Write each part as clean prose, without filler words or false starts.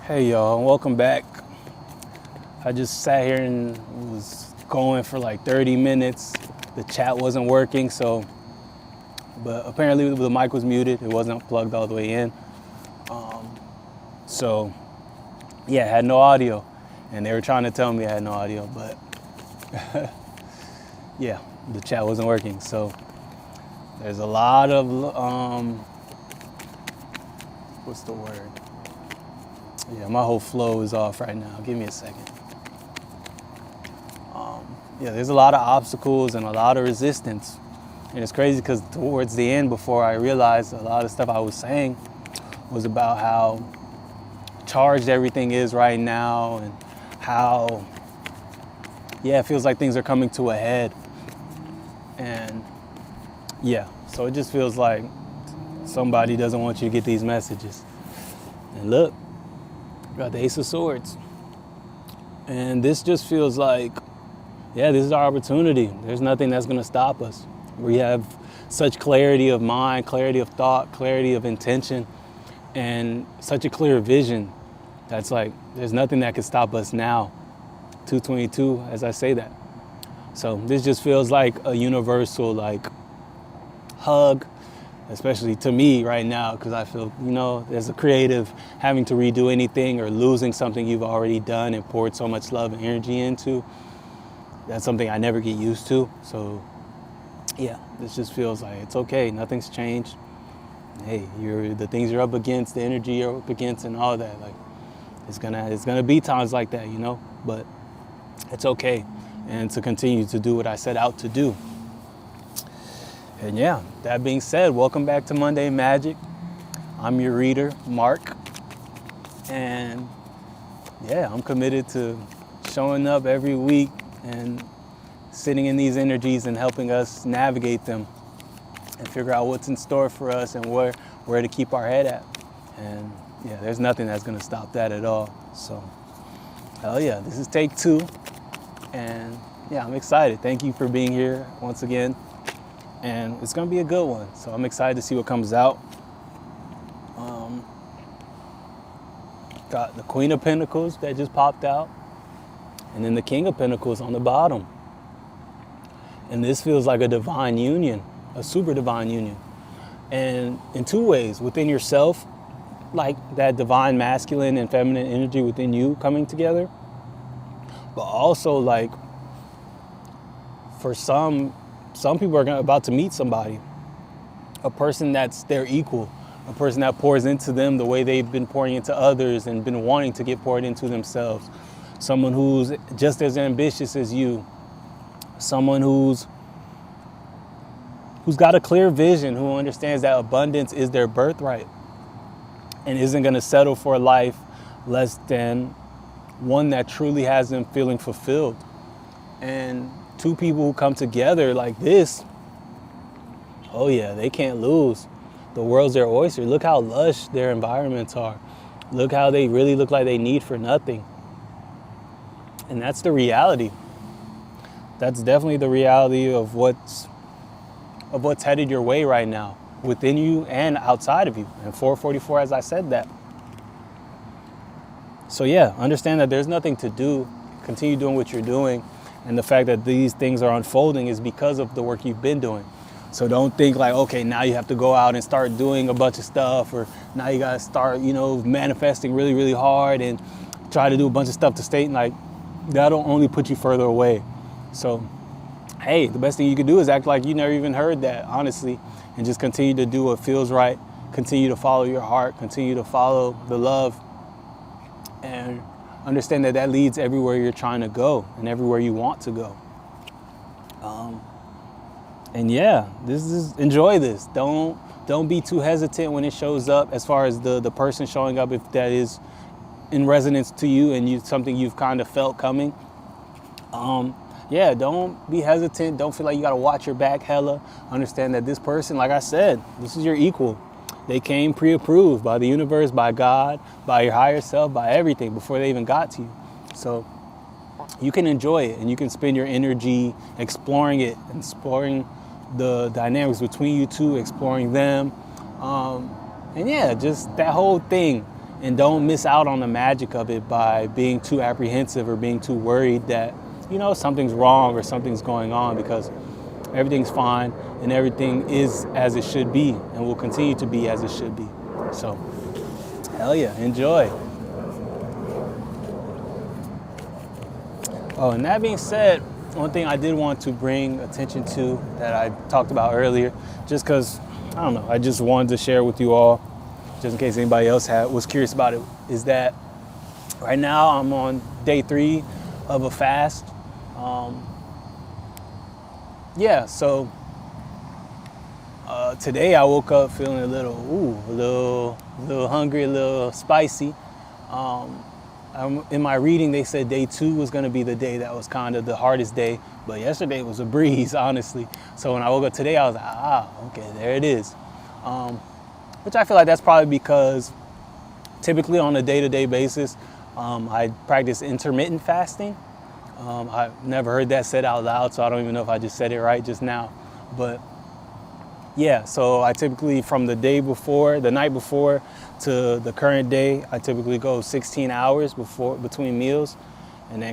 Hey y'all, welcome back. I just sat here and was going for like 30 minutes. The chat wasn't working, but apparently the mic was muted. It wasn't plugged all the way in. So yeah, I had no audio. And they were trying to tell me I had no audio, but yeah, the chat wasn't working. So there's a lot of, what's the word? Yeah, my whole flow is off right now. Give me a second. Yeah, there's a lot of obstacles and a lot of resistance. And it's crazy because towards the end, before I realized a lot of stuff I was saying was about how charged everything is right now and how, yeah, it feels like things are coming to a head. And yeah, so it just feels like somebody doesn't want you to get these messages. And look, got the Ace of Swords. And this just feels like, yeah, this is our opportunity. There's nothing that's going to stop us. We have such clarity of mind, clarity of thought, clarity of intention, and such a clear vision. That's like, there's nothing that can stop us now. 222, as I say that. So this just feels like a universal hug, especially to me right now, because I feel, as a creative, having to redo anything or losing something you've already done and poured so much love and energy into, that's something I never get used to. So yeah, this just feels like it's okay. Nothing's changed. Hey, the things you're up against, the energy you're up against and all that, it's gonna be times like that, but it's okay. And to continue to do what I set out to do. And yeah, that being said, welcome back to Monday Magic. I'm your reader, Mark. And yeah, I'm committed to showing up every week and sitting in these energies and helping us navigate them and figure out what's in store for us and where to keep our head at. And yeah, there's nothing that's gonna stop that at all. So, hell yeah, this is take 2. And yeah, I'm excited. Thank you for being here once again. And it's gonna be a good one. So I'm excited to see what comes out. Got the Queen of Pentacles that just popped out. And then the King of Pentacles on the bottom. And this feels like a divine union, a super divine union. And in 2 ways, within yourself, like that divine masculine and feminine energy within you coming together. But also for some people are about to meet somebody, a person that's their equal, a person that pours into them the way they've been pouring into others and been wanting to get poured into themselves. Someone who's just as ambitious as you, someone who's got a clear vision, who understands that abundance is their birthright and isn't going to settle for a life less than one that truly has them feeling fulfilled. And 2 people who come together like this, oh yeah, they can't lose. The world's their oyster. Look how lush their environments are. Look how they really look like they need for nothing. And that's the reality. That's definitely the reality of what's headed your way right now, within you and outside of you. And 444, as I said that. So yeah, understand that there's nothing to do. Continue doing what you're doing. And the fact that these things are unfolding is because of the work you've been doing. So don't think like, okay, now you have to go out and start doing a bunch of stuff, or now you gotta start, manifesting really, really hard and try to do a bunch of stuff to stay, that'll only put you further away. So, hey, the best thing you can do is act like you never even heard that, honestly, and just continue to do what feels right. Continue to follow your heart, continue to follow the love, and understand that leads everywhere you're trying to go and everywhere you want to go. And yeah, enjoy this. Don't be too hesitant when it shows up, as far as the person showing up, if that is in resonance to you and something you've kind of felt coming. Yeah, don't be hesitant. Don't feel like you got to watch your back hella. Understand that this person, like I said, this is your equal. They came pre-approved by the universe, by God, by your higher self, by everything before they even got to you. So you can enjoy it and you can spend your energy exploring it, exploring the dynamics between you two, exploring them. And yeah, just that whole thing. And don't miss out on the magic of it by being too apprehensive or being too worried that, something's wrong or something's going on, because everything's fine and everything is as it should be and will continue to be as it should be. So, hell yeah, enjoy. Oh, and that being said, one thing I did want to bring attention to that I talked about earlier, just because, I don't know, I just wanted to share with you all, just in case anybody else was curious about it, is that right now I'm on day 3 of a fast. So today I woke up feeling a little hungry, a little spicy. In my reading, they said day 2 was going to be the day that was kind of the hardest day, but yesterday was a breeze, honestly. So when I woke up today, I was like, okay, there it is. Which I feel like that's probably because typically on a day-to-day basis, I practice intermittent fasting. I've never heard that said out loud, so I don't even know if I just said it right just now. But yeah, so I typically, from the night before to the current day, I typically go 16 hours between meals, and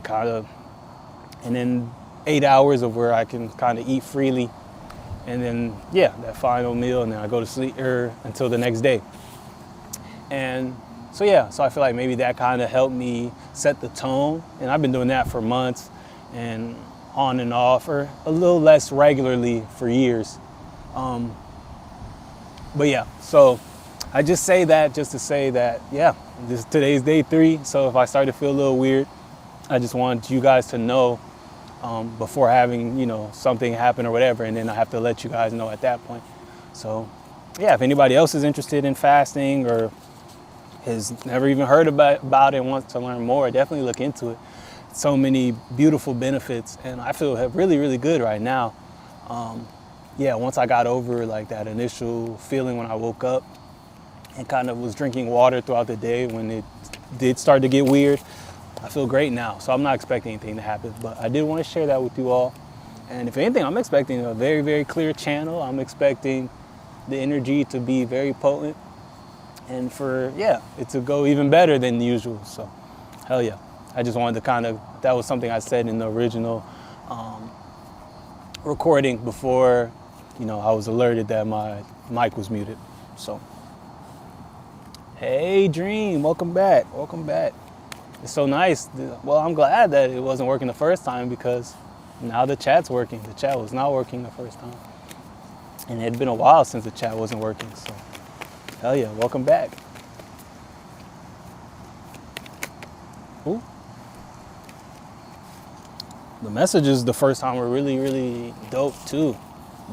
then 8 hours of where I can kind of eat freely. And then, that final meal, and then I go to sleep until the next day. And so I feel like maybe that kind of helped me set the tone. And I've been doing that for months and on and off, or a little less regularly for years. So I just say that just to say that, today's day 3. So if I start to feel a little weird, I just want you guys to know before having, something happen or whatever, and then I have to let you guys know at that point. So if anybody else is interested in fasting or has never even heard about it and wants to learn more, definitely look into it. So many beautiful benefits, and I feel really, really good right now. Once I got over like that initial feeling when I woke up and kind of was drinking water throughout the day when it did start to get weird, I feel great now. So I'm not expecting anything to happen, but I did want to share that with you all. And if anything, I'm expecting a very, very clear channel. I'm expecting the energy to be very potent and for, it to go even better than usual. So hell yeah. I just wanted to that was something I said in the original recording before, I was alerted that my mic was muted. So, hey Dream, welcome back. It's so nice. Well, I'm glad that it wasn't working the first time, because now the chat's working. The chat was not working the first time. And it had been a while since the chat wasn't working. So, hell yeah, welcome back. Ooh. The messages the first time were really, really dope too.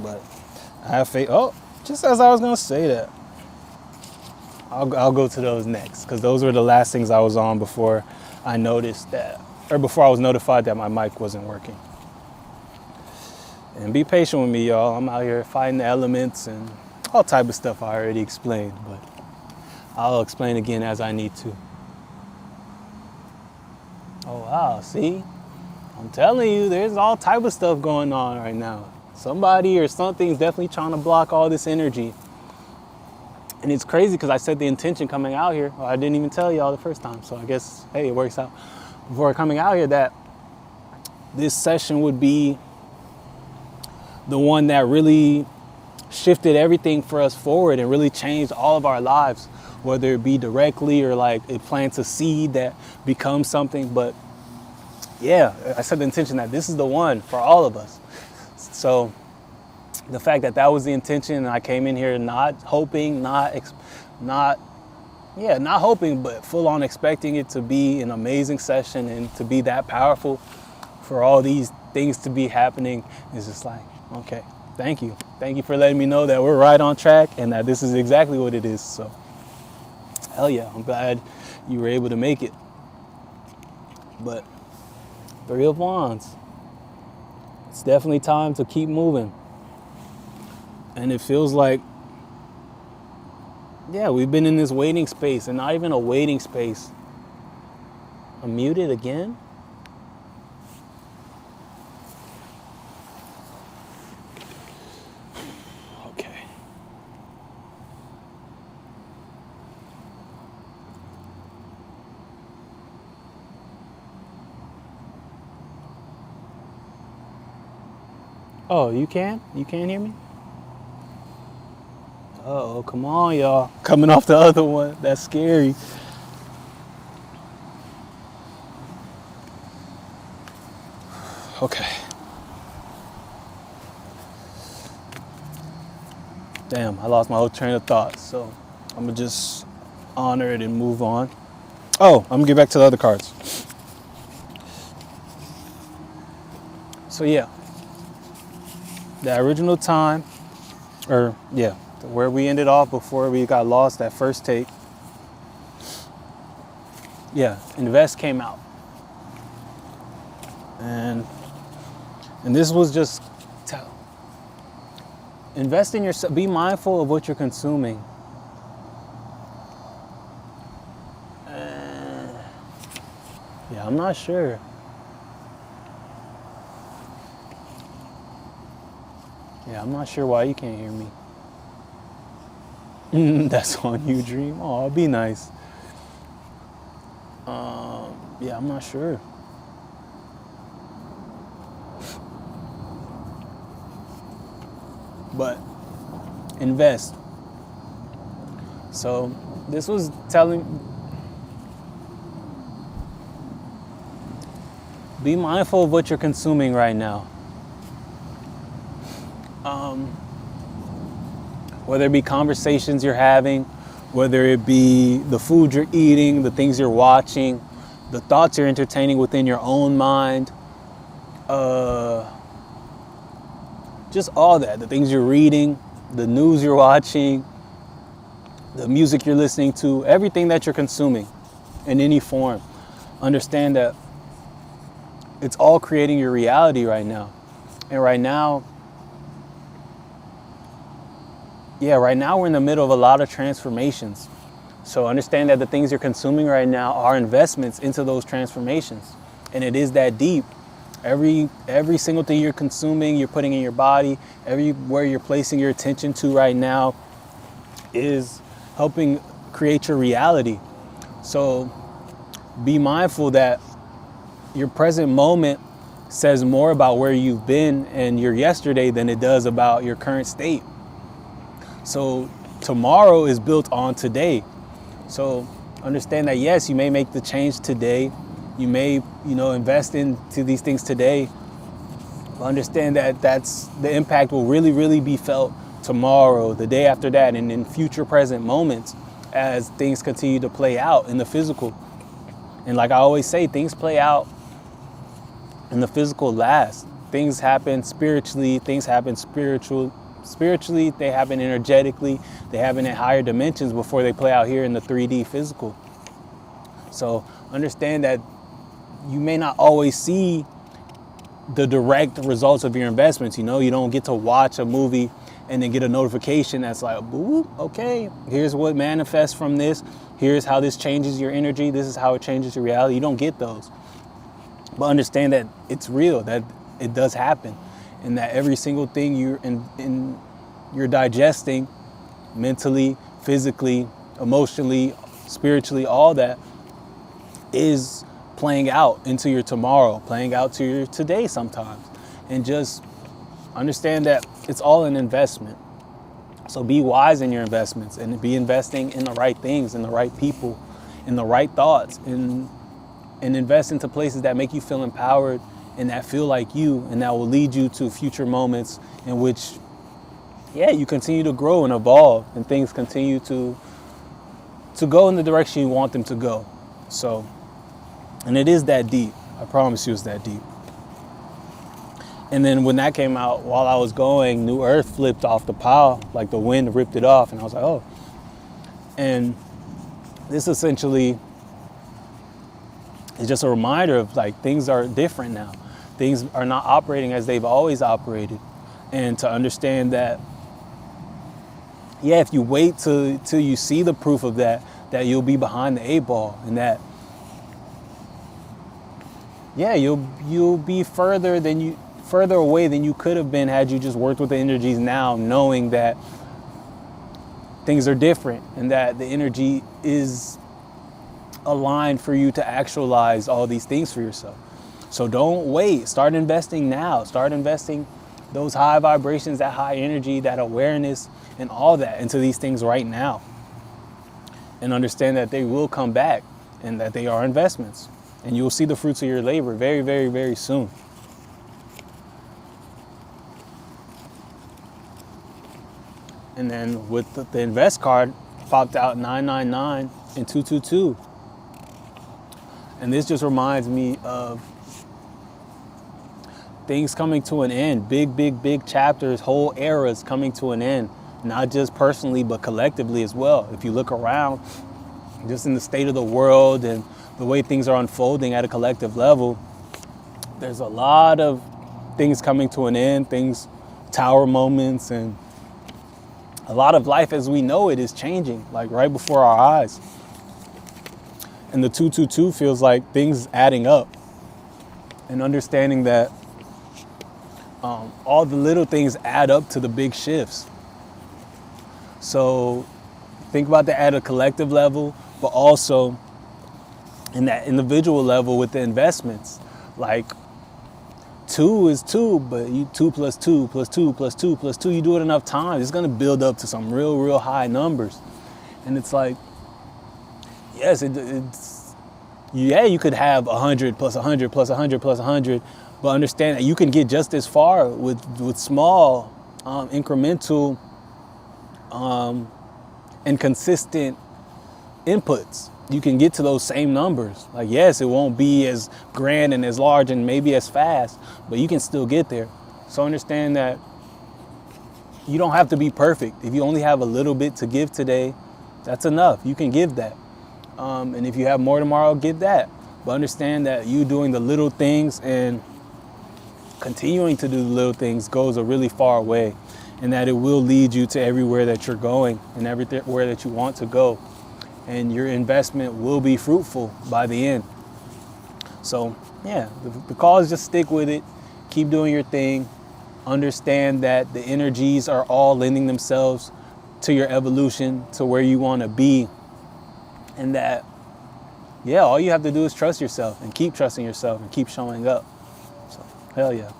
But I have faith. Oh, just as I was going to say that. I'll go to those next, because those were the last things I was on before I noticed that, or before I was notified that my mic wasn't working. And be patient with me, y'all. I'm out here fighting the elements and all type of stuff I already explained, but I'll explain again as I need to. Oh wow, see? I'm telling you, there's all type of stuff going on right now. Somebody or something's definitely trying to block all this energy. And it's crazy because I set the intention coming out here. Well, I didn't even tell y'all the first time, so I guess, hey, it works out. Before coming out here, that this session would be the one that really shifted everything for us forward and really changed all of our lives, whether it be directly or like it plants a seed that becomes something. But I set the intention that this is the one for all of us. So the fact that was the intention, and I came in here not hoping, not hoping, but full on expecting it to be an amazing session and to be that powerful, for all these things to be happening, is just like, okay, thank you. Thank you for letting me know that we're right on track and that this is exactly what it is. So hell yeah, I'm glad you were able to make it. But 3 of Wands, it's definitely time to keep moving. And it feels like, we've been in this waiting space, and not even a waiting space. I'm muted again? Okay. Oh, you can? You can't hear me? Oh, come on, y'all. Coming off the other one. That's scary. Okay. Damn, I lost my whole train of thought. So I'm going to just honor it and move on. Oh, I'm going to get back to the other cards. So yeah, the original time, or yeah, where we ended off before we got lost, that first take. Yeah, invest came out. And this was just, invest in yourself, be mindful of what you're consuming. Yeah, I'm not sure. Yeah, I'm not sure why you can't hear me. That's on you, Dream. Oh, be nice. Yeah, I'm not sure. But invest. So this was telling, be mindful of what you're consuming right now. Whether it be conversations you're having, whether it be the food you're eating, the things you're watching, the thoughts you're entertaining within your own mind, just all that, the things you're reading, the news you're watching, the music you're listening to, everything that you're consuming in any form. Understand that it's all creating your reality right now. And right now we're in the middle of a lot of transformations. So understand that the things you're consuming right now are investments into those transformations. And it is that deep. Every single thing you're consuming, you're putting in your body, everywhere you're placing your attention to right now is helping create your reality. So be mindful that your present moment says more about where you've been and your yesterday than it does about your current state. So tomorrow is built on today. So understand that, yes, you may make the change today. You may, invest into these things today. But understand that that's the impact will really, really be felt tomorrow, the day after that, and in future present moments as things continue to play out in the physical. And like I always say, things play out in the physical last. Things happen spiritually, spiritually, they happen energetically, they happen in higher dimensions before they play out here in the 3D physical. So understand that you may not always see the direct results of your investments. You don't get to watch a movie and then get a notification that's like, boop, okay, here's what manifests from this. Here's how this changes your energy. This is how it changes your reality. You don't get those. But understand that it's real, that it does happen. And that every single thing you're digesting mentally, physically, emotionally, spiritually, all that is playing out into your tomorrow, playing out to your today sometimes. And just understand that it's all an investment. So be wise in your investments and be investing in the right things, in the right people, in the right thoughts, and invest into places that make you feel empowered and that feel like you, and that will lead you to future moments in which, you continue to grow and evolve, and things continue to go in the direction you want them to go. So, and it is that deep. I promise you it's that deep. And then when that came out, while I was going, New Earth flipped off the pile, like the wind ripped it off, and I was like, oh. And this essentially is just a reminder of like things are different now. Things are not operating as they've always operated. And to understand that, if you wait till you see the proof of that you'll be behind the 8-ball, and that, you'll be further away than you could have been had you just worked with the energies now, knowing that things are different and that the energy is aligned for you to actualize all these things for yourself. So don't wait. Start investing now. Start investing those high vibrations, that high energy, that awareness, and all that into these things right now. And understand that they will come back and that they are investments. And you will see the fruits of your labor very, very, very soon. And then with the invest card, popped out 999 and 222. And this just reminds me of things coming to an end, big, big, big chapters, whole eras coming to an end, not just personally, but collectively as well. If you look around, just in the state of the world and the way things are unfolding at a collective level, there's a lot of things coming to an end, things, tower moments, and a lot of life as we know it is changing, like right before our eyes. And the 222 feels like things adding up and understanding that all the little things add up to the big shifts. So think about that at a collective level, but also in that individual level with the investments. Like 2 is 2, but you 2 plus 2 plus 2 plus 2 plus 2, you do it enough times, it's gonna build up to some real, real high numbers. And it's like, yes, it's yeah, you could have 100 plus 100 plus 100 plus 100, but understand that you can get just as far with small, incremental, and consistent inputs. You can get to those same numbers. Like, yes, it won't be as grand and as large and maybe as fast, but you can still get there. So understand that you don't have to be perfect. If you only have a little bit to give today, that's enough. You can give that. And if you have more tomorrow, give that. But understand that you doing the little things and continuing to do the little things goes a really far way, and that it will lead you to everywhere that you're going and everywhere that you want to go. And your investment will be fruitful by the end. So yeah, the call is just stick with it. Keep doing your thing. Understand that the energies are all lending themselves to your evolution, to where you want to be. And that, yeah, all you have to do is trust yourself and keep trusting yourself and keep showing up. So, hell yeah.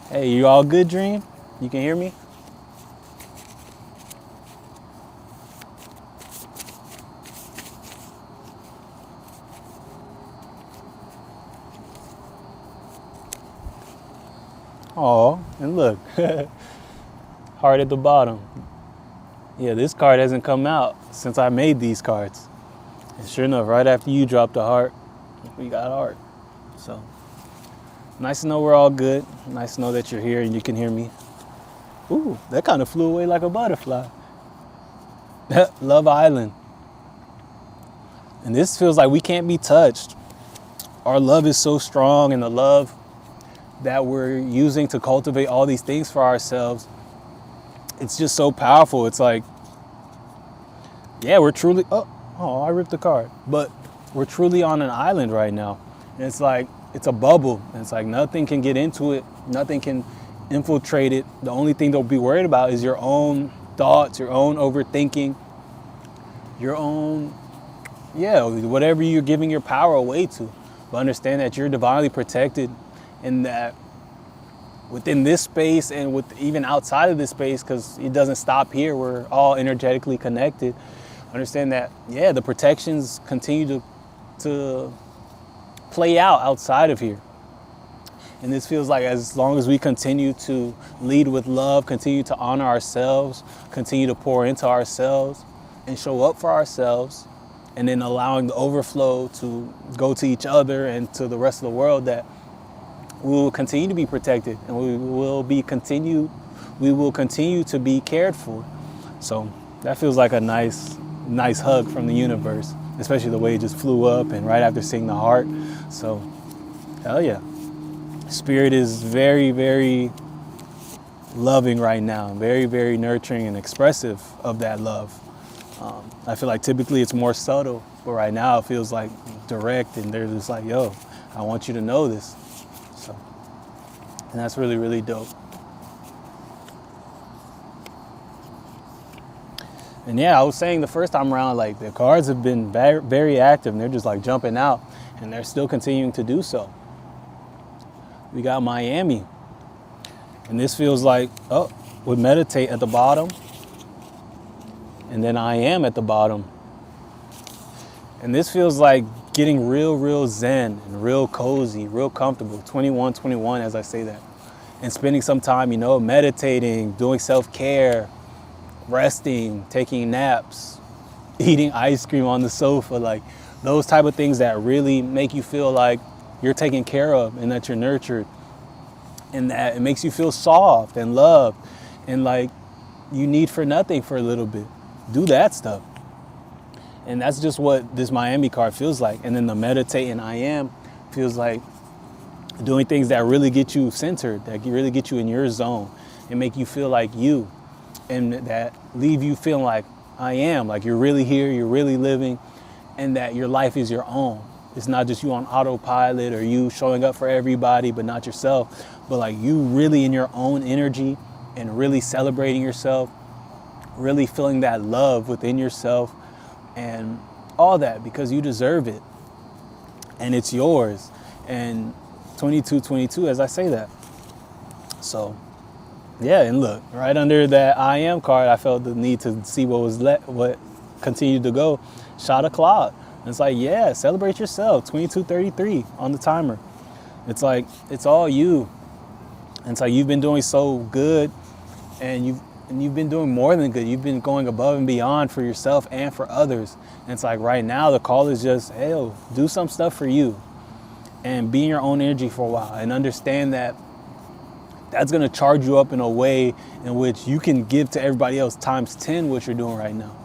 Hey, you all good, Dream? You can hear me? Oh, and look, heart at the bottom. Yeah, this card hasn't come out since I made these cards. And sure enough, right after you dropped the heart, we got heart. So, nice to know we're all good. Nice to know that you're here and you can hear me. Ooh, that kind of flew away like a butterfly. Love Island. And this feels like we can't be touched. Our love is so strong, and the love that we're using to cultivate all these things for ourselves, it's just so powerful. It's like, yeah, we're truly, I ripped the card. But we're truly on an island right now. And it's like, it's a bubble. And it's like nothing can get into it. Nothing can infiltrate it. The only thing they'll be worried about is your own thoughts, your own overthinking, your own, whatever you're giving your power away to. But understand that you're divinely protected, and that within this space and with even outside of this space, because it doesn't stop here, we're all energetically connected. Understand that, yeah, the protections continue to play out outside of here. And this feels like as long as we continue to lead with love, continue to honor ourselves, continue to pour into ourselves and show up for ourselves, and then allowing the overflow to go to each other and to the rest of the world, that we will continue to be protected, and we will continue to be cared for. So that feels like a nice hug from the universe, especially the way it just flew up and right after seeing the heart. So hell yeah. Spirit is very, very loving right now, very, very nurturing and expressive of that love. I feel like typically it's more subtle, but right now it feels like direct, and they're just like, yo, I want you to know this. So, and that's really, really dope. And yeah, I was saying the first time around, like the cards have been very, very active, and they're just like jumping out, and they're still continuing to do so. We got Miami. And this feels like, oh, we meditate at the bottom, and then I am at the bottom. And this feels like getting real zen and real cozy, real comfortable, 21, as I say that. And spending some time, meditating, doing self-care, resting, taking naps, eating ice cream on the sofa, like those type of things that really make you feel like you're taken care of and that you're nurtured, and that it makes you feel soft and loved and like you need for nothing for a little bit. Do that stuff. And that's just what this Miami card feels like. And then the meditate and I am feels like doing things that really get you centered, that really get you in your zone and make you feel like you, and that leave you feeling like I am, like you're really here, you're really living, and that your life is your own. It's not just you on autopilot or you showing up for everybody but not yourself, but like you really in your own energy and really celebrating yourself, really feeling that love within yourself and all that, because you deserve it and it's yours. And 22 as I say that. So yeah, and look, right under that I am card, I felt the need to see what continued to go. Shot o'clock. And it's like, yeah, celebrate yourself. 22:33 on the timer. It's like, it's all you. And it's like you've been doing so good, and you've been doing more than good. You've been going above and beyond for yourself and for others. And it's like right now the call is just, hey, do some stuff for you and be in your own energy for a while, and understand that that's going to charge you up in a way in which you can give to everybody else times 10 what you're doing right now.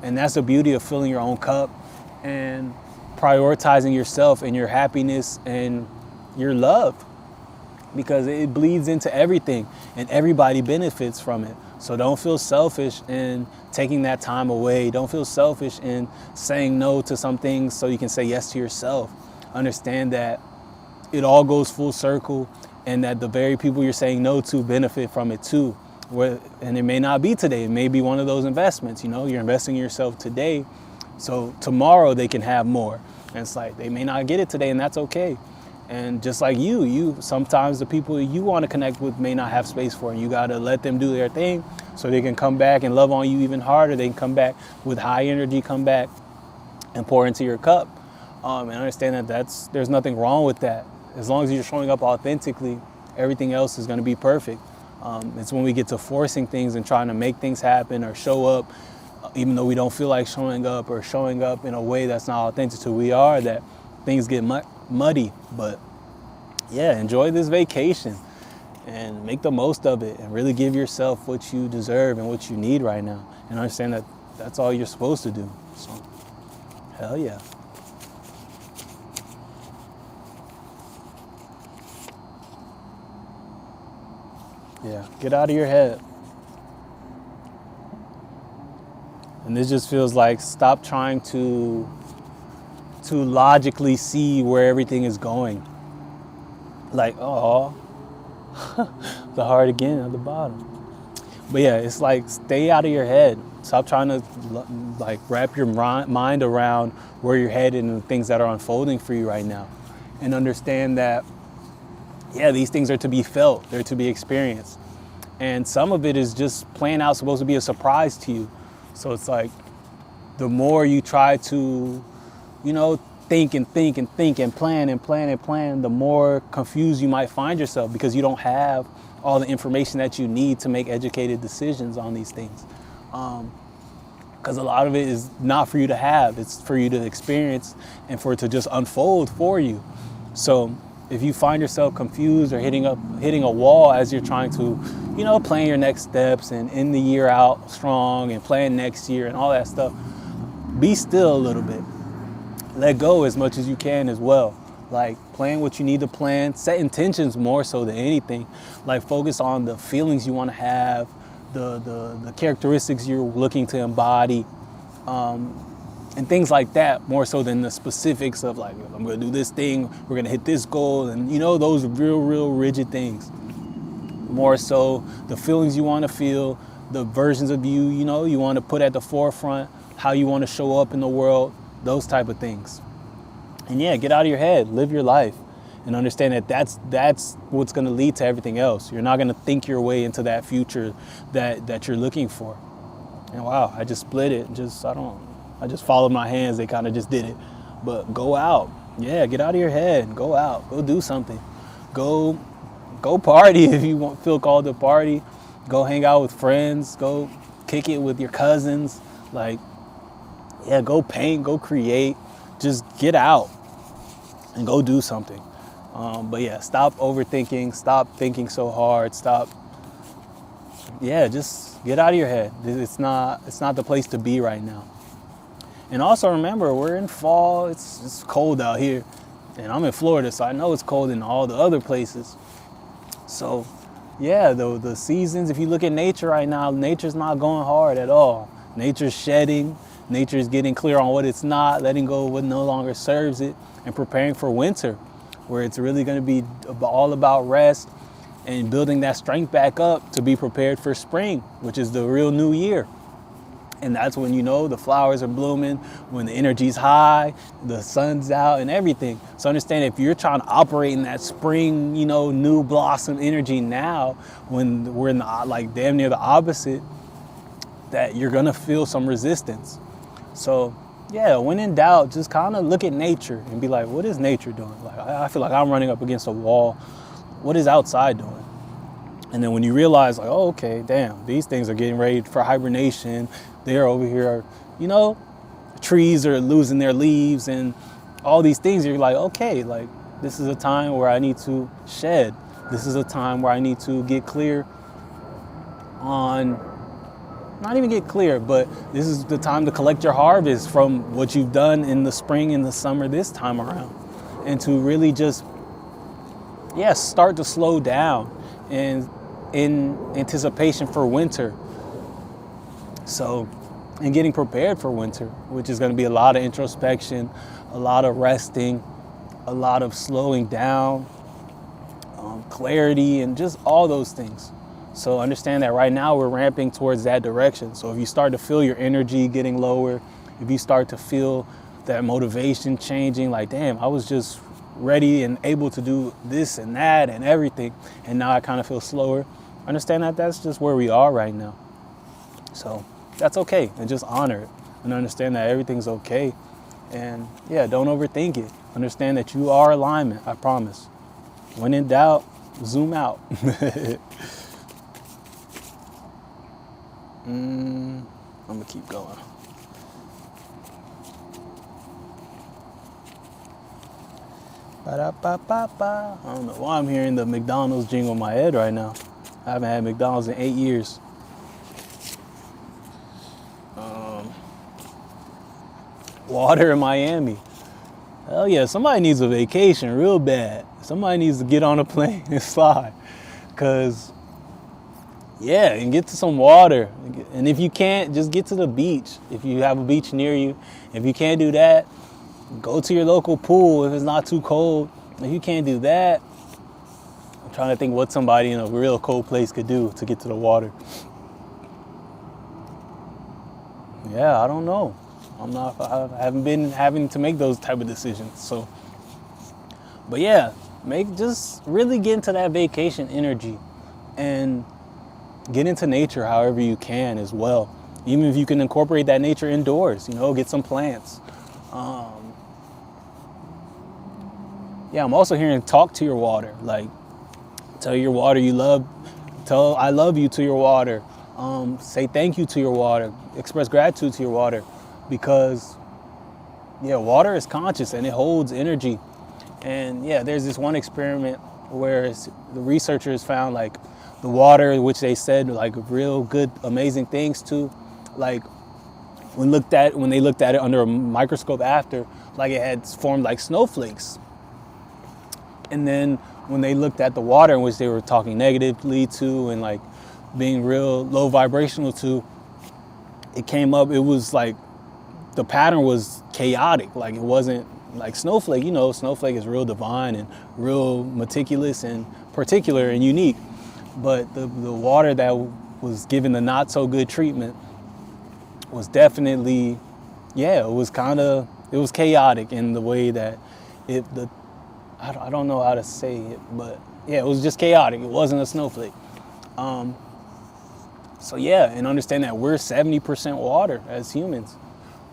And that's the beauty of filling your own cup and prioritizing yourself and your happiness and your love, because it bleeds into everything and everybody benefits from it. So don't feel selfish in taking that time away. Don't feel selfish in saying no to some things so you can say yes to yourself. Understand that it all goes full circle, and that the very people you're saying no to benefit from it too. And it may not be today. It may be one of those investments. You're investing in yourself today, so tomorrow they can have more. And it's like they may not get it today, and that's okay. And just like you sometimes the people you want to connect with may not have space for, and you got to let them do their thing so they can come back and love on you even harder. They can come back with high energy, come back and pour into your cup. And understand that there's nothing wrong with that. As long as you're showing up authentically, everything else is going to be perfect. It's when we get to forcing things and trying to make things happen or show up, even though we don't feel like showing up, or showing up in a way that's not authentic to who we are, that things get muddy. But yeah, enjoy this vacation and make the most of it, and really give yourself what you deserve and what you need right now, and understand that that's all you're supposed to do. So hell yeah. Yeah, get out of your head. And this just feels like, stop trying to logically see where everything is going. Like, oh, the heart again at the bottom. But yeah, it's like, stay out of your head. Stop trying to like wrap your mind around where you're headed and the things that are unfolding for you right now. And understand that, yeah, these things are to be felt, they're to be experienced. And some of it is just playing out, supposed to be a surprise to you. So it's like, the more you try to, think and plan, the more confused you might find yourself, because you don't have all the information that you need to make educated decisions on these things. Because a lot of it is not for you to have, it's for you to experience and for it to just unfold for you. So if you find yourself confused or hitting a wall as you're trying to, plan your next steps and end the year out strong and plan next year and all that stuff, be still a little bit. Let go as much as you can as well. Like, plan what you need to plan, set intentions more so than anything. Like, focus on the feelings you want to have, the characteristics you're looking to embody, and things like that, more so than the specifics of like, I'm going to do this thing, we're going to hit this goal, and those real rigid things. More so the feelings you want to feel, the versions of you, you want to put at the forefront, how you want to show up in the world, those type of things. And yeah, get out of your head, live your life, and understand that that's what's going to lead to everything else. You're not going to think your way into that future that you're looking for. And wow, I just split it. I just followed my hands. They kind of just did it. But go out. Yeah, get out of your head. Go out. Go do something. Go party if you feel called to party. Go hang out with friends. Go kick it with your cousins. Like, yeah, go paint. Go create. Just get out and go do something. But yeah, stop overthinking. Stop thinking so hard. Just get out of your head. It's not the place to be right now. And also remember, we're in fall. It's cold out here, and I'm in Florida, so I know it's cold in all the other places. So yeah, the seasons, if you look at nature right now, nature's not going hard at all. Nature's shedding. Nature's getting clear on what it's not, letting go of what no longer serves it, and preparing for winter, where it's really going to be all about rest and building that strength back up to be prepared for spring, which is the real new year. And that's when, the flowers are blooming, when the energy's high, the sun's out and everything. So understand, if you're trying to operate in that spring, new blossom energy now, when we're in the, damn near the opposite, that you're going to feel some resistance. So yeah, when in doubt, just kind of look at nature and be like, what is nature doing? Like, I feel like I'm running up against a wall. What is outside doing? And then when you realize, like, oh, okay, damn, these things are getting ready for hibernation. They're over here, trees are losing their leaves and all these things. You're like, okay, like, this is a time where I need to shed. This is a time where I need to get clear on, not even get clear, but this is the time to collect your harvest from what you've done in the spring and the summer this time around. And to really just, start to slow down and in anticipation for winter. So, and getting prepared for winter, which is going to be a lot of introspection, a lot of resting, a lot of slowing down, clarity, and just all those things. So understand that right now we're ramping towards that direction. So if you start to feel your energy getting lower, if you start to feel that motivation changing, like, damn, I was just ready and able to do this and that and everything, and now I kind of feel slower, understand that that's just where we are right now. So that's okay, and just honor it and understand that everything's okay. And don't overthink it. Understand that you are alignment, I promise. When in doubt, zoom out. I'm gonna keep going. Ba-da-ba-ba-ba. I don't know why I'm hearing the McDonald's jingle in my head right now. I haven't had McDonald's in 8 years. Water in Miami. Hell yeah, somebody needs a vacation real bad. Somebody needs to get on a plane and fly. Cause and get to some water. And if you can't, just get to the beach. If you have a beach near you. If you can't do that, go to your local pool if it's not too cold. If you can't do that, I'm trying to think what somebody in a real cold place could do to get to the water. Yeah, I don't know. I haven't been having to make those type of decisions. So, but just really get into that vacation energy and get into nature however you can as well. Even if you can incorporate that nature indoors, get some plants. I'm also hearing talk to your water, like tell your water tell I love you to your water. Say thank you to your water, express gratitude to your water, because water is conscious and it holds energy. And there's this one experiment where the researchers found like the water, which they said like real good, amazing things to, like when they looked at it under a microscope after, like it had formed like snowflakes. And then when they looked at the water, in which they were talking negatively to and like being real low vibrational to, it came up, it was like the pattern was chaotic. Like it wasn't like snowflake, snowflake is real divine and real meticulous and particular and unique. But the water that was given the not so good treatment was definitely, it was chaotic in the way that I don't know how to say it, but yeah, it was just chaotic. It wasn't a snowflake. So yeah, and understand that we're 70% water as humans.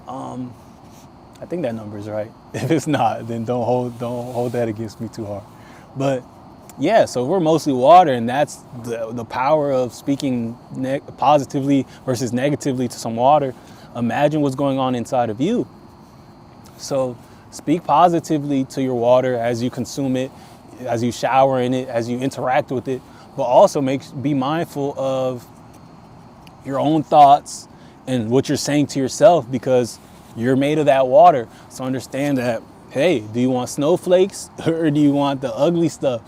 I think that number is right. If it's not, then don't hold that against me too hard. But yeah, so we're mostly water, and that's the power of speaking positively versus negatively to some water. Imagine what's going on inside of you. So speak positively to your water as you consume it, as you shower in it, as you interact with it, but also be mindful of your own thoughts and what you're saying to yourself, because you're made of that water. So understand that, hey, do you want snowflakes or do you want the ugly stuff?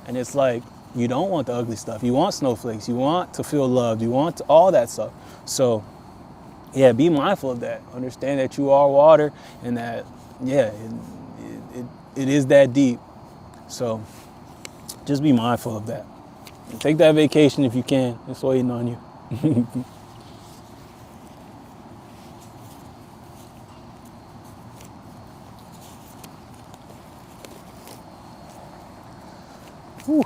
And it's like, you don't want the ugly stuff. You want snowflakes. You want to feel loved. You want all that stuff. So yeah, be mindful of that. Understand that you are water, and that, yeah, it is that deep. So just be mindful of that. And take that vacation if you can. It's waiting on you. Whew.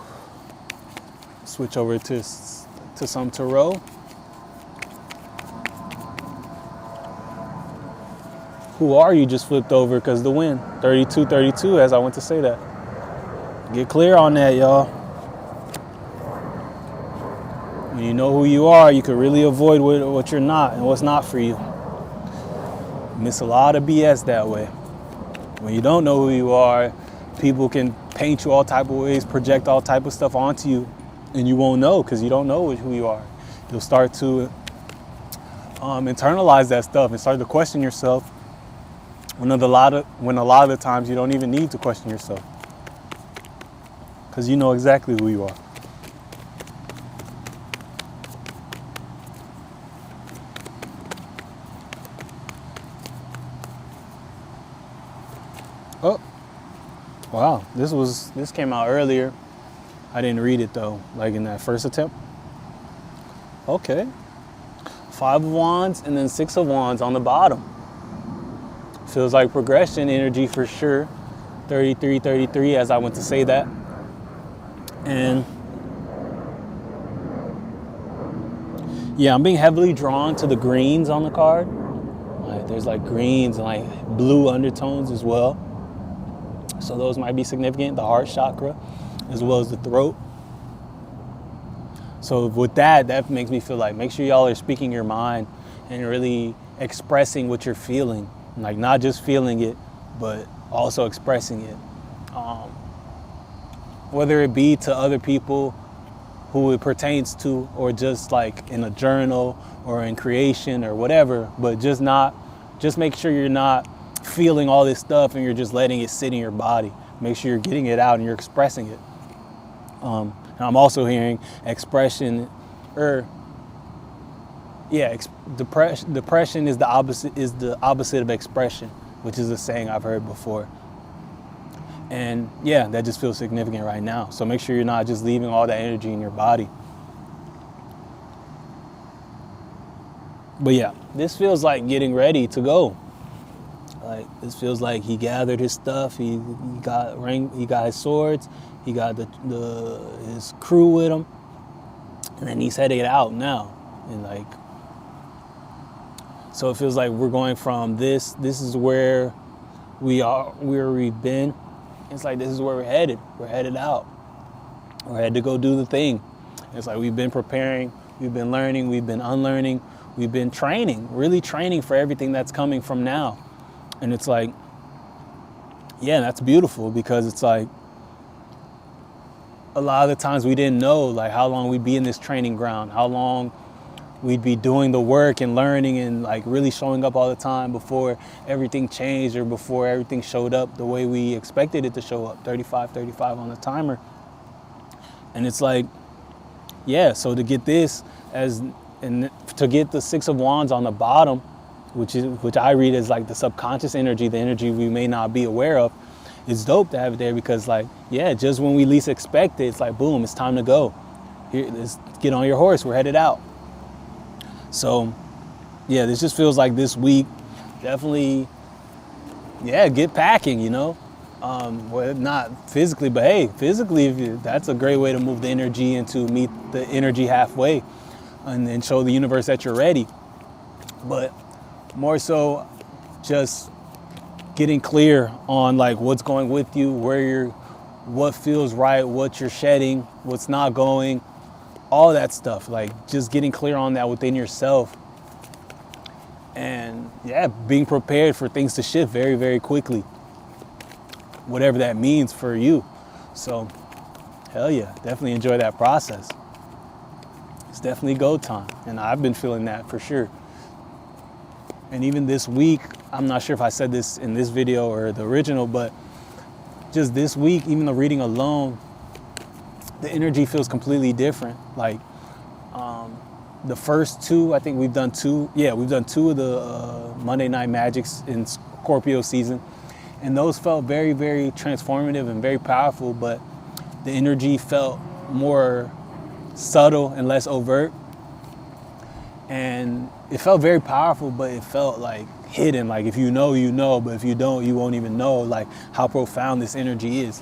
Switch over to some tarot. Who are you just flipped over because the wind. 32, as I went to say that. Get clear on that, y'all. When you know who you are, you can really avoid what you're not and what's not for you. Miss a lot of BS that way. When you don't know who you are, people can paint you all type of ways, project all type of stuff onto you, and you won't know because you don't know who you are. You'll start to internalize that stuff and start to question yourself when a lot of the times you don't even need to question yourself because you know exactly who you are. Oh, wow, this came out earlier. I didn't read it though, like in that first attempt. Okay. 5 of Wands and then 6 of Wands on the bottom. Feels like progression energy for sure. 33, as I went to say that. And yeah, I'm being heavily drawn to the greens on the card. Like, there's like greens and like blue undertones as well. So those might be significant. The heart chakra as well as the throat. So with that makes me feel like make sure y'all are speaking your mind and really expressing what you're feeling. Like not just feeling it, but also expressing it. Whether it be to other people who it pertains to, or just like in a journal or in creation or whatever, but just make sure you're not feeling all this stuff and you're just letting it sit in your body. Make sure you're getting it out and you're expressing it. And I'm also hearing expression, depression is the opposite of expression, which is a saying I've heard before. And yeah, that just feels significant right now. So make sure you're not just leaving all that energy in your body. But yeah, this feels like getting ready to go. Like this feels like he gathered his stuff. He got his swords. He got his crew with him, and then he's heading out now. And like, so it feels like we're going from this. This is where we are, where we've been. It's like this is where we're headed. We're headed out. We're headed to go do the thing. It's like we've been preparing. We've been learning. We've been unlearning. We've been training. Really training for everything that's coming from now. And it's like, yeah, that's beautiful because it's like a lot of the times we didn't know like how long we'd be in this training ground, how long we'd be doing the work and learning and like really showing up all the time before everything changed or before everything showed up the way we expected it to show up, 35 on the timer. And it's like, yeah, so to get this and to get the 6 of Wands on the bottom, which I read as like the subconscious energy, the energy we may not be aware of, it's dope to have it there because like, yeah, just when we least expect it, it's like, boom, it's time to go. Here, let's get on your horse, we're headed out. So yeah, this just feels like this week, definitely, yeah, get packing, you know. Well, not physically, but hey, physically, that's a great way to move the energy and to meet the energy halfway and then show the universe that you're ready. But more so just getting clear on like what's going with you, what feels right, what you're shedding, what's not going, all that stuff. Like just getting clear on that within yourself. And yeah, being prepared for things to shift very, very quickly, whatever that means for you. So hell yeah, definitely enjoy that process. It's definitely go time. And I've been feeling that for sure. And even this week, I'm not sure if I said this in this video or the original, but just this week, even the reading alone, the energy feels completely different. Like the first two, I think we've done two. Yeah, we've done two of the Monday Night Magics in Scorpio season. And those felt very, very transformative and very powerful, but the energy felt more subtle and less overt. And it felt very powerful, but it felt like hidden. Like if you know, you know, but if you don't, you won't even know like how profound this energy is.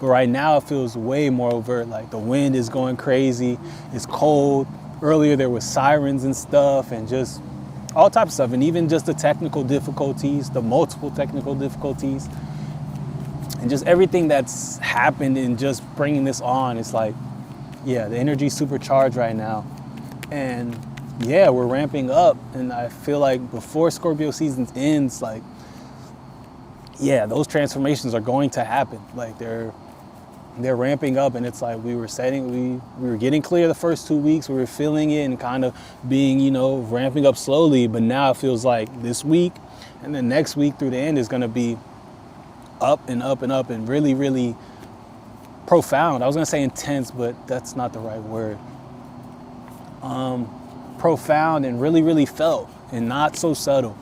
But right now it feels way more overt. Like the wind is going crazy, it's cold. Earlier there was sirens and stuff and just all types of stuff. And even just the technical difficulties, the multiple technical difficulties, and just everything that's happened in just bringing this on. It's like, yeah, the energy's supercharged right now. And yeah, we're ramping up. And I feel like before Scorpio season ends, like, yeah, those transformations are going to happen. Like they're ramping up, and it's like we were getting clear the first 2 weeks, we were feeling it and kind of being, ramping up slowly, but now it feels like this week and then next week through the end is going to be up and up and up and really, really profound. I was going to say intense, but that's not the right word. Profound and really, really felt and not so subtle.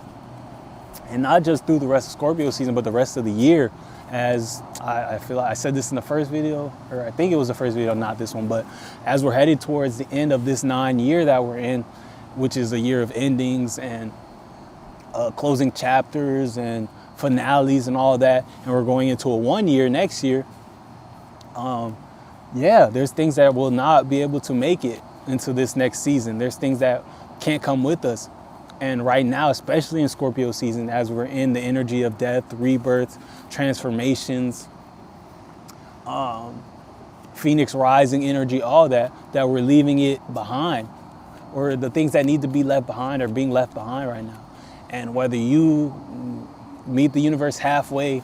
And not just through the rest of Scorpio season, but the rest of the year. As I feel like I said this in the first video, or I think it was the first video, not this one, but as we're headed towards the end of this 9-year that we're in, which is a year of endings and closing chapters and finales and all of that, and we're going into a 1 year next year, yeah, there's things that will not be able to make it into this next season. There's things that can't come with us. And right now, especially in Scorpio season, as we're in the energy of death, rebirth, transformations, Phoenix rising energy, all that we're leaving it behind, or the things that need to be left behind are being left behind right now. And whether you meet the universe halfway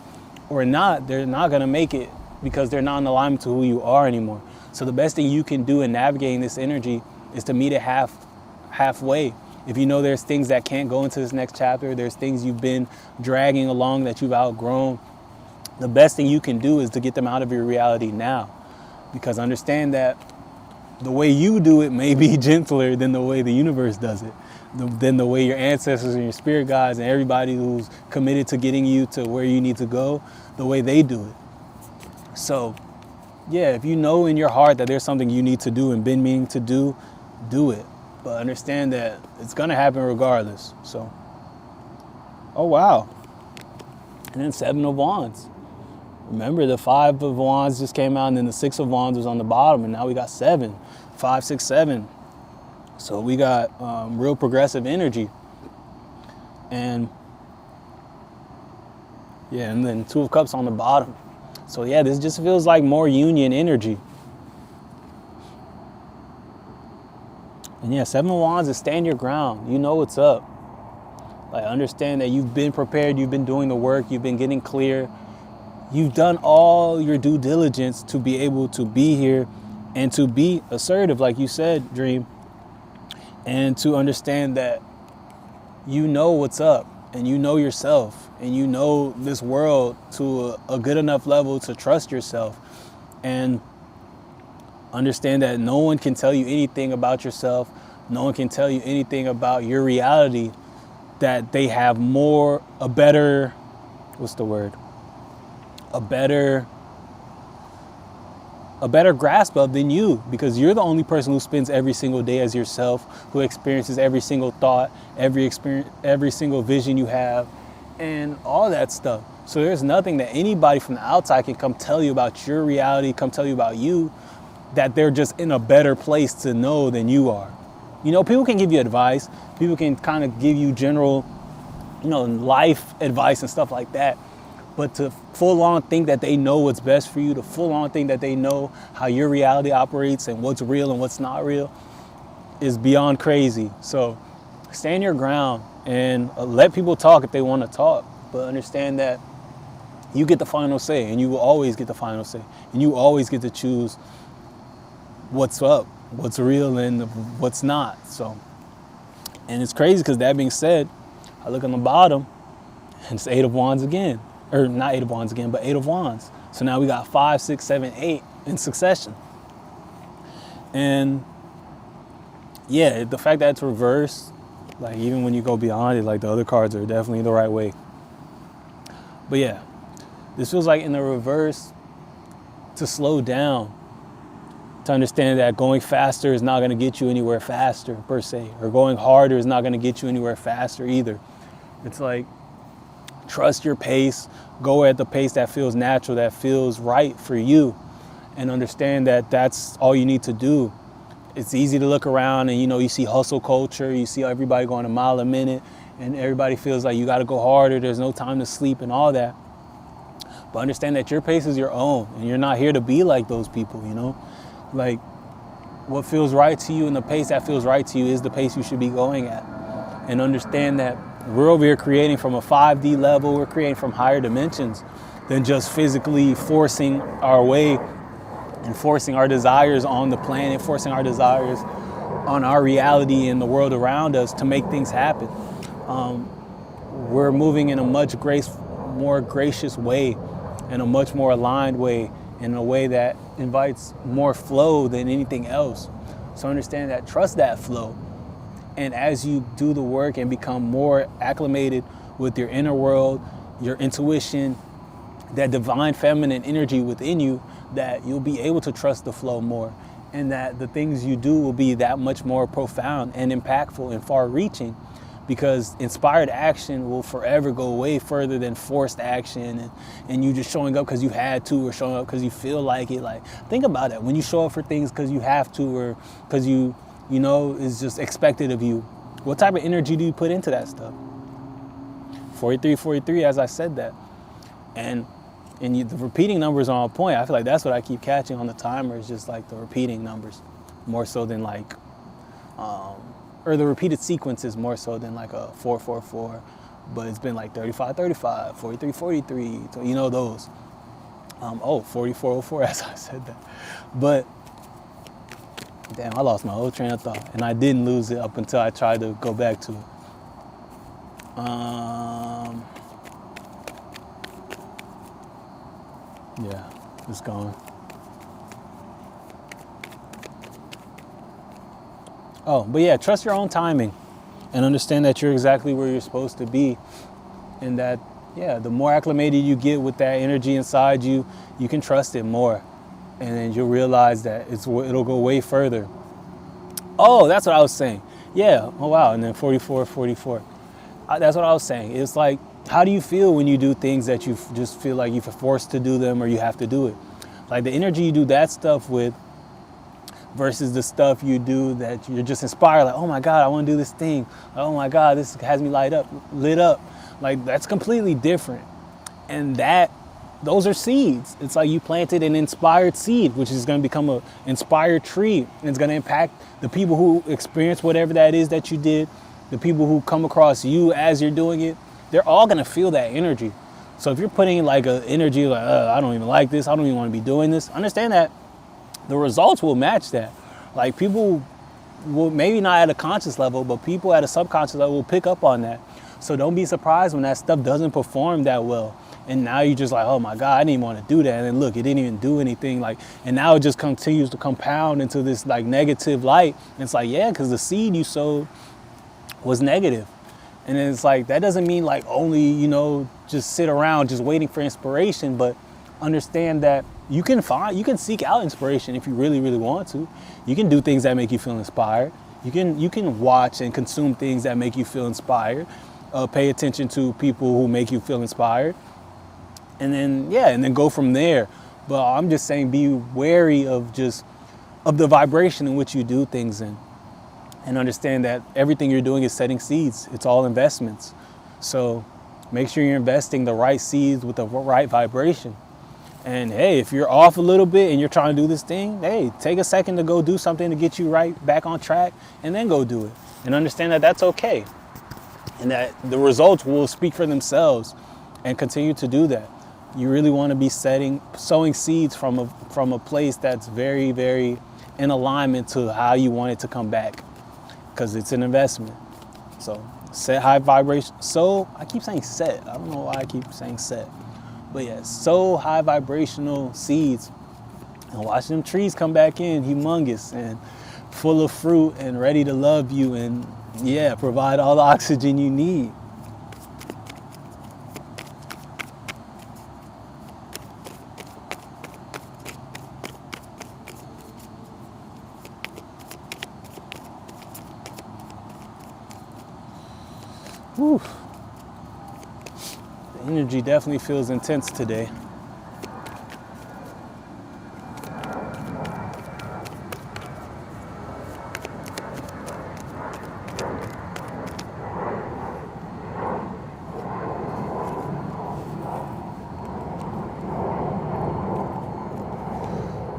or not, they're not going to make it because they're not in alignment to who you are anymore. So the best thing you can do in navigating this energy is to meet it halfway. If you know there's things that can't go into this next chapter, there's things you've been dragging along that you've outgrown, the best thing you can do is to get them out of your reality now. Because understand that the way you do it may be gentler than the way the universe does it, than the way your ancestors and your spirit guides and everybody who's committed to getting you to where you need to go, the way they do it. So yeah, if you know in your heart that there's something you need to do and been meaning to do, do it. But understand that it's going to happen regardless. So, oh, wow. And then 7 of Wands. Remember, the 5 of Wands just came out, and then the 6 of Wands was on the bottom, and now we got 7. 5, 6, 7. So we got real progressive energy. And, yeah, and then 2 of Cups on the bottom. So, yeah, this just feels like more union energy. And yeah, 7 of Wands is stand your ground. You know what's up. Like, understand that you've been prepared, you've been doing the work, you've been getting clear. You've done all your due diligence to be able to be here and to be assertive, like you said, Dream. And to understand that you know what's up and you know yourself and you know this world to a good enough level to trust yourself. And understand that no one can tell you anything about yourself. No one can tell you anything about your reality that they have a better grasp of than you, because you're the only person who spends every single day as yourself, who experiences every single thought, every single vision you have, and all that stuff. So there's nothing that anybody from the outside can come tell you about your reality, come tell you about you, that they're just in a better place to know than you are. You know, people can give you advice, people can kind of give you general, you know, life advice and stuff like that. But to full on think that they know what's best for you, to full on think that they know how your reality operates and what's real and what's not real is beyond crazy. So stand your ground and let people talk if they want to talk, but understand that you get the final say, and you will always get the final say, and you always get to choose what's up, what's real and what's not. So, and it's crazy because that being said, I look on the bottom and it's 8 of Wands again, or not 8 of Wands again, but 8 of Wands. So now we got 5, 6, 7, 8 in succession. And yeah, the fact that it's reversed, like even when you go beyond it, like the other cards are definitely the right way. But yeah, this feels like in the reverse to slow down, to understand that going faster is not going to get you anywhere faster per se, or going harder is not going to get you anywhere faster either. It's like, trust your pace, go at the pace that feels natural, that feels right for you, and understand that that's all you need to do. It's easy to look around and, you know, you see hustle culture, you see everybody going a mile a minute, and everybody feels like you got to go harder, there's no time to sleep and all that. But understand that your pace is your own, and you're not here to be like those people, you know? Like, what feels right to you and the pace that feels right to you is the pace you should be going at. And understand that we're over here creating from a 5D level, we're creating from higher dimensions than just physically forcing our way and forcing our desires on the planet, forcing our desires on our reality and the world around us to make things happen. We're moving in a much more gracious way, in a much more aligned way, in a way that invites more flow than anything else. So understand that, trust that flow. And as you do the work and become more acclimated with your inner world, your intuition, that divine feminine energy within you, that you'll be able to trust the flow more, and that the things you do will be that much more profound and impactful and far-reaching, because inspired action will forever go way further than forced action and you just showing up because you had to, or showing up because you feel like it. Like, think about it. When you show up for things because you have to, or because you know is just expected of you, what type of energy do you put into that stuff? 43, as I said that. And the repeating numbers are on point. I feel like that's what I keep catching on the timer, is just like the repeating numbers, more so than like, or the repeated sequences more so than like a 444, but it's been like 35, 43, so you know those. 4404 as I said that. But damn, I lost my whole train of thought, and I didn't lose it up until I tried to go back to it. Yeah, it's gone. Oh, but yeah, trust your own timing and understand that you're exactly where you're supposed to be. And that, yeah, the more acclimated you get with that energy inside you, you can trust it more. And then you'll realize that it'll go way further. Oh, that's what I was saying. Yeah, oh wow, and then 44. That's what I was saying. It's like, how do you feel when you do things that you just feel like you're forced to do them or you have to do it? Like the energy you do that stuff with versus the stuff you do that you're just inspired, like, oh my God, I want to do this thing. Oh my God, this has me lit up. Like, that's completely different. And those are seeds. It's like you planted an inspired seed, which is going to become an inspired tree. And it's going to impact the people who experience whatever that is that you did, the people who come across you as you're doing it. They're all going to feel that energy. So if you're putting like an energy like, I don't even like this, I don't even want to be doing this, understand that the results will match that. Like, people will, maybe not at a conscious level, but people at a subconscious level will pick up on that. So don't be surprised when that stuff doesn't perform that well. And now you're just like, oh my God, I didn't even want to do that. And then look, it didn't even do anything. Like, and now it just continues to compound into this like negative light. And it's like, yeah, because the seed you sowed was negative. And then it's like, that doesn't mean like only, just sit around just waiting for inspiration, but understand that you can seek out inspiration if you really, really want to. You can do things that make you feel inspired. You can watch and consume things that make you feel inspired. Pay attention to people who make you feel inspired. And then go from there. But I'm just saying, be wary of the vibration in which you do things in. And understand that everything you're doing is setting seeds. It's all investments. So make sure you're investing the right seeds with the right vibration. And hey, if you're off a little bit and you're trying to do this thing, hey, take a second to go do something to get you right back on track, and then go do it. And understand that that's okay. And that the results will speak for themselves, and continue to do that. You really want to be sowing seeds from a place that's very, very in alignment to how you want it to come back, because it's an investment. So set high vibration. So I keep saying set. I don't know why I keep saying set. But yeah, sow high vibrational seeds and watch them trees come back in humongous and full of fruit and ready to love you, and yeah, provide all the oxygen you need. Whew. The energy definitely feels intense today.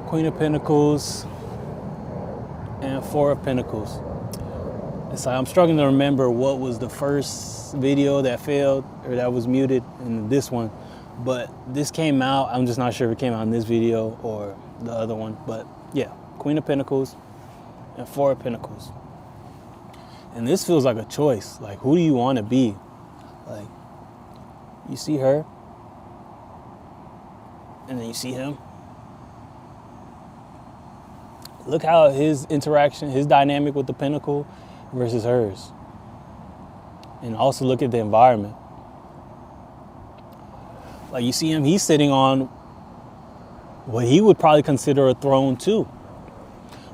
Queen of Pentacles and Four of Pentacles. It's like I'm struggling to remember what was the first video that failed or that was muted in this one, but this came out. I'm just not sure if it came out in this video or the other one, but yeah, Queen of Pentacles and Four of Pentacles. And this feels like a choice. Like, who do you want to be? Like, you see her, and then you see him. Look how his interaction, his dynamic with the pentacle versus hers. And also look at the environment. Like, you see him, he's sitting on what he would probably consider a throne too.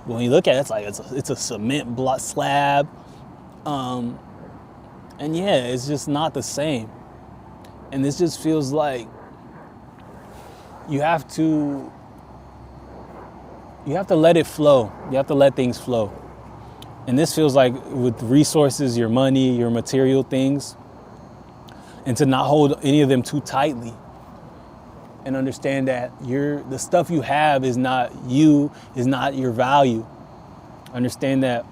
When you look at it, it's like it's a cement block slab. And yeah, it's just not the same. And this just feels like you have to let it flow. You have to let things flow. And this feels like with resources, your money, your material things, and to not hold any of them too tightly. And understand that the stuff you have is not you, is not your value. Understand that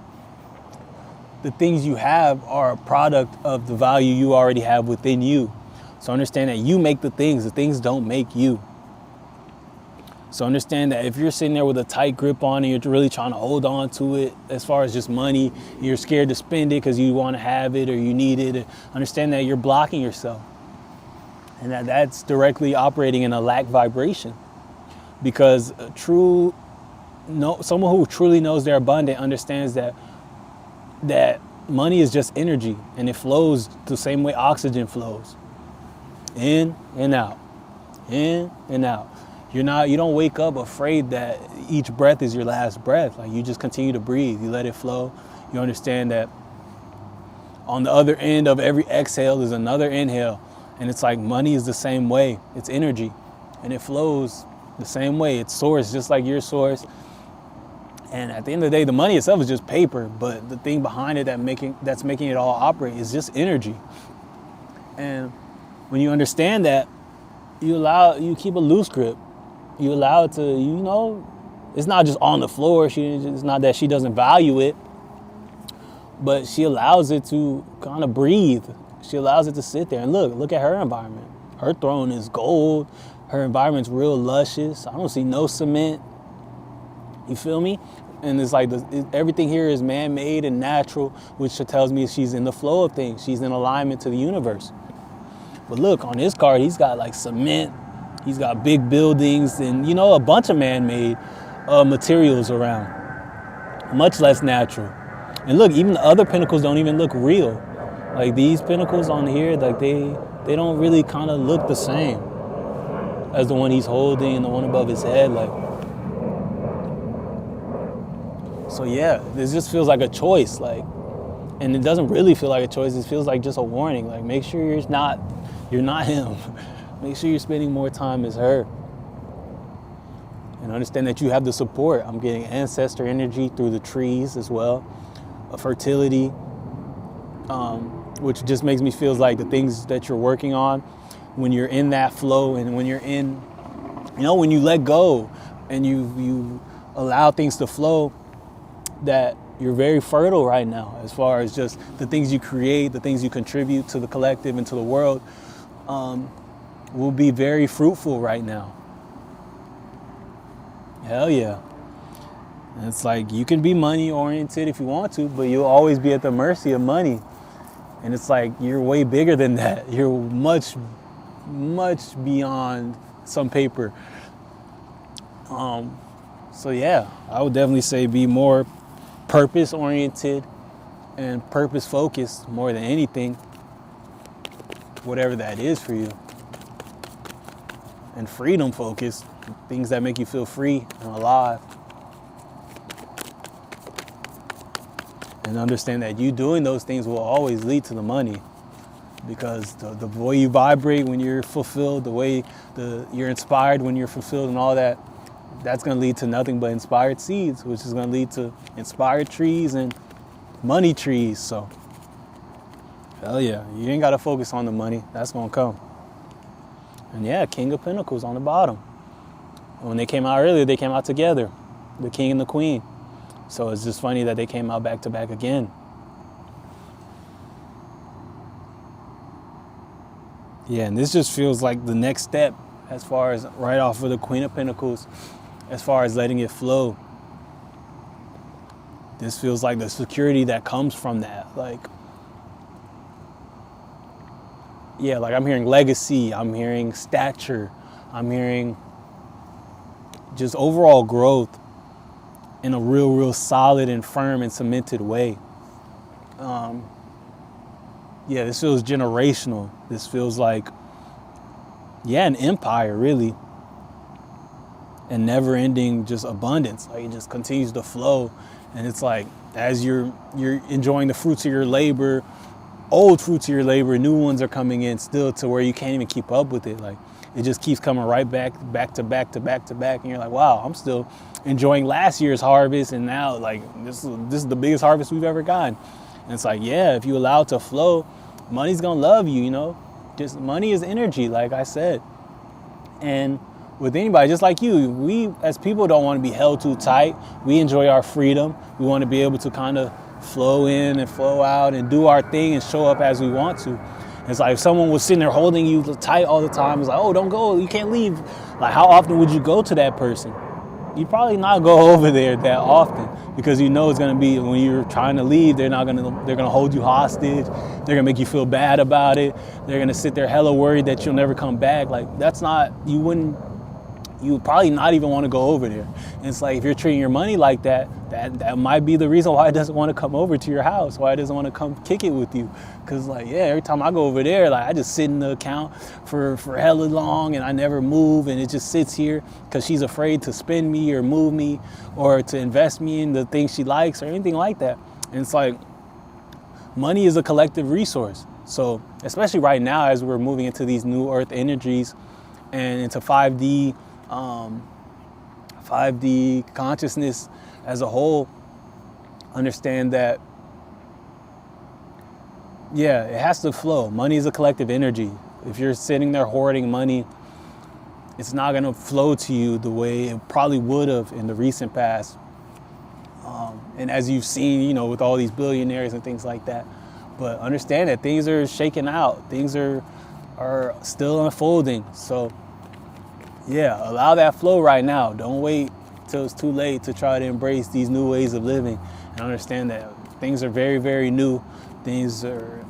the things you have are a product of the value you already have within you. So understand that you make the things don't make you. So understand that if you're sitting there with a tight grip on it, you're really trying to hold on to it as far as just money, you're scared to spend it because you want to have it or you need it, understand that you're blocking yourself. And that's directly operating in a lack vibration. Because someone who truly knows they're abundant understands that money is just energy, and it flows the same way oxygen flows. In and out, in and out. You don't wake up afraid that each breath is your last breath. Like, you just continue to breathe. You let it flow. You understand that on the other end of every exhale is another inhale. And it's like money is the same way. It's energy, and it flows the same way. It's source, just like your source. And at the end of the day, the money itself is just paper, but the thing behind it that's making it all operate is just energy. And when you understand that, you keep a loose grip. You allow it to, it's not just on the floor. It's not that she doesn't value it, but she allows it to kind of breathe. She allows it to sit there and look at her environment. Her throne is gold. Her environment's real luscious. I don't see no cement. You feel me? And it's like everything here is man-made and natural, which tells me she's in the flow of things. She's in alignment to the universe. But look, on this card, he's got like cement. He's got big buildings and, a bunch of man-made materials around. Much less natural. And look, even the other pentacles don't even look real. Like, these pentacles on here, like they don't really kind of look the same as the one he's holding and the one above his head. Like, so yeah, this just feels like a choice. Like, And it doesn't really feel like a choice. It feels like just a warning. Like, make sure you're not him. Make sure you're spending more time as her. And understand that you have the support. I'm getting ancestor energy through the trees as well, fertility, which just makes me feel like the things that you're working on, when you're in that flow and when you're in, when you let go and you allow things to flow, that you're very fertile right now as far as just the things you create, the things you contribute to the collective and to the world, will be very fruitful right now. Hell yeah. And it's like, you can be money oriented if you want to, but you'll always be at the mercy of money. And it's like, you're way bigger than that. You're much, much beyond some paper. So yeah, I would definitely say be more purpose oriented and purpose focused more than anything, whatever that is for you. And freedom focused, things that make you feel free and alive. And understand that you doing those things will always lead to the money, because the way you vibrate when you're fulfilled, the way you're inspired when you're fulfilled and all that, that's going to lead to nothing but inspired seeds, which is going to lead to inspired trees and money trees. So hell yeah, you ain't got to focus on the money. That's going to come. And yeah, King of Pentacles on the bottom. When they came out earlier, they came out together, the king and the queen. So it's just funny that they came out back to back again. Yeah, and this just feels like the next step as far as right off of the Queen of Pentacles, as far as letting it flow. This feels like the security that comes from that. Like, yeah, like I'm hearing legacy, I'm hearing stature, I'm hearing just overall growth in a real solid and firm and cemented way. Yeah, this feels generational. This feels like, an empire really. And never ending just abundance. Like, it just continues to flow. And it's like, as you're enjoying the fruits of your labor, old fruits of your labor, new ones are coming in still to where you can't even keep up with it. Like, it just keeps coming right back to back. And you're like, wow, I'm still enjoying last year's harvest. And now, like, this is the biggest harvest we've ever gotten. And it's like, yeah, if you allow it to flow, money's going to love you, Just money is energy, like I said. And with anybody, just like you, we as people don't want to be held too tight. We enjoy our freedom. We want to be able to kind of flow in and flow out and do our thing and show up as we want to. It's like if someone was sitting there holding you tight all the time, it's like, oh, don't go, you can't leave. Like, how often would you go to that person? You'd probably not go over there that often, because it's going to be, when you're trying to leave, they're going to hold you hostage. They're going to make you feel bad about it. They're going to sit there hella worried that you'll never come back. Like, you would probably not even want to go over there. And it's like, if you're treating your money like that might be the reason why it doesn't want to come over to your house, why it doesn't want to come kick it with you. Because, like, yeah, every time I go over there, like, I just sit in the account for hella long and I never move, and it just sits here because she's afraid to spend me or move me or to invest me in the things she likes or anything like that. And it's like, money is a collective resource. So especially right now, as we're moving into these new earth energies and into 5D consciousness as a whole, understand that, it has to flow. Money is a collective energy. If you're sitting there hoarding money, it's not going to flow to you the way it probably would have in the recent past. And as you've seen, with all these billionaires and things like that. But understand that things are shaking out. Things are still unfolding. So, allow that flow right now. Don't wait till it's too late to try to embrace these new ways of living. And understand that things are very, very new. Things are,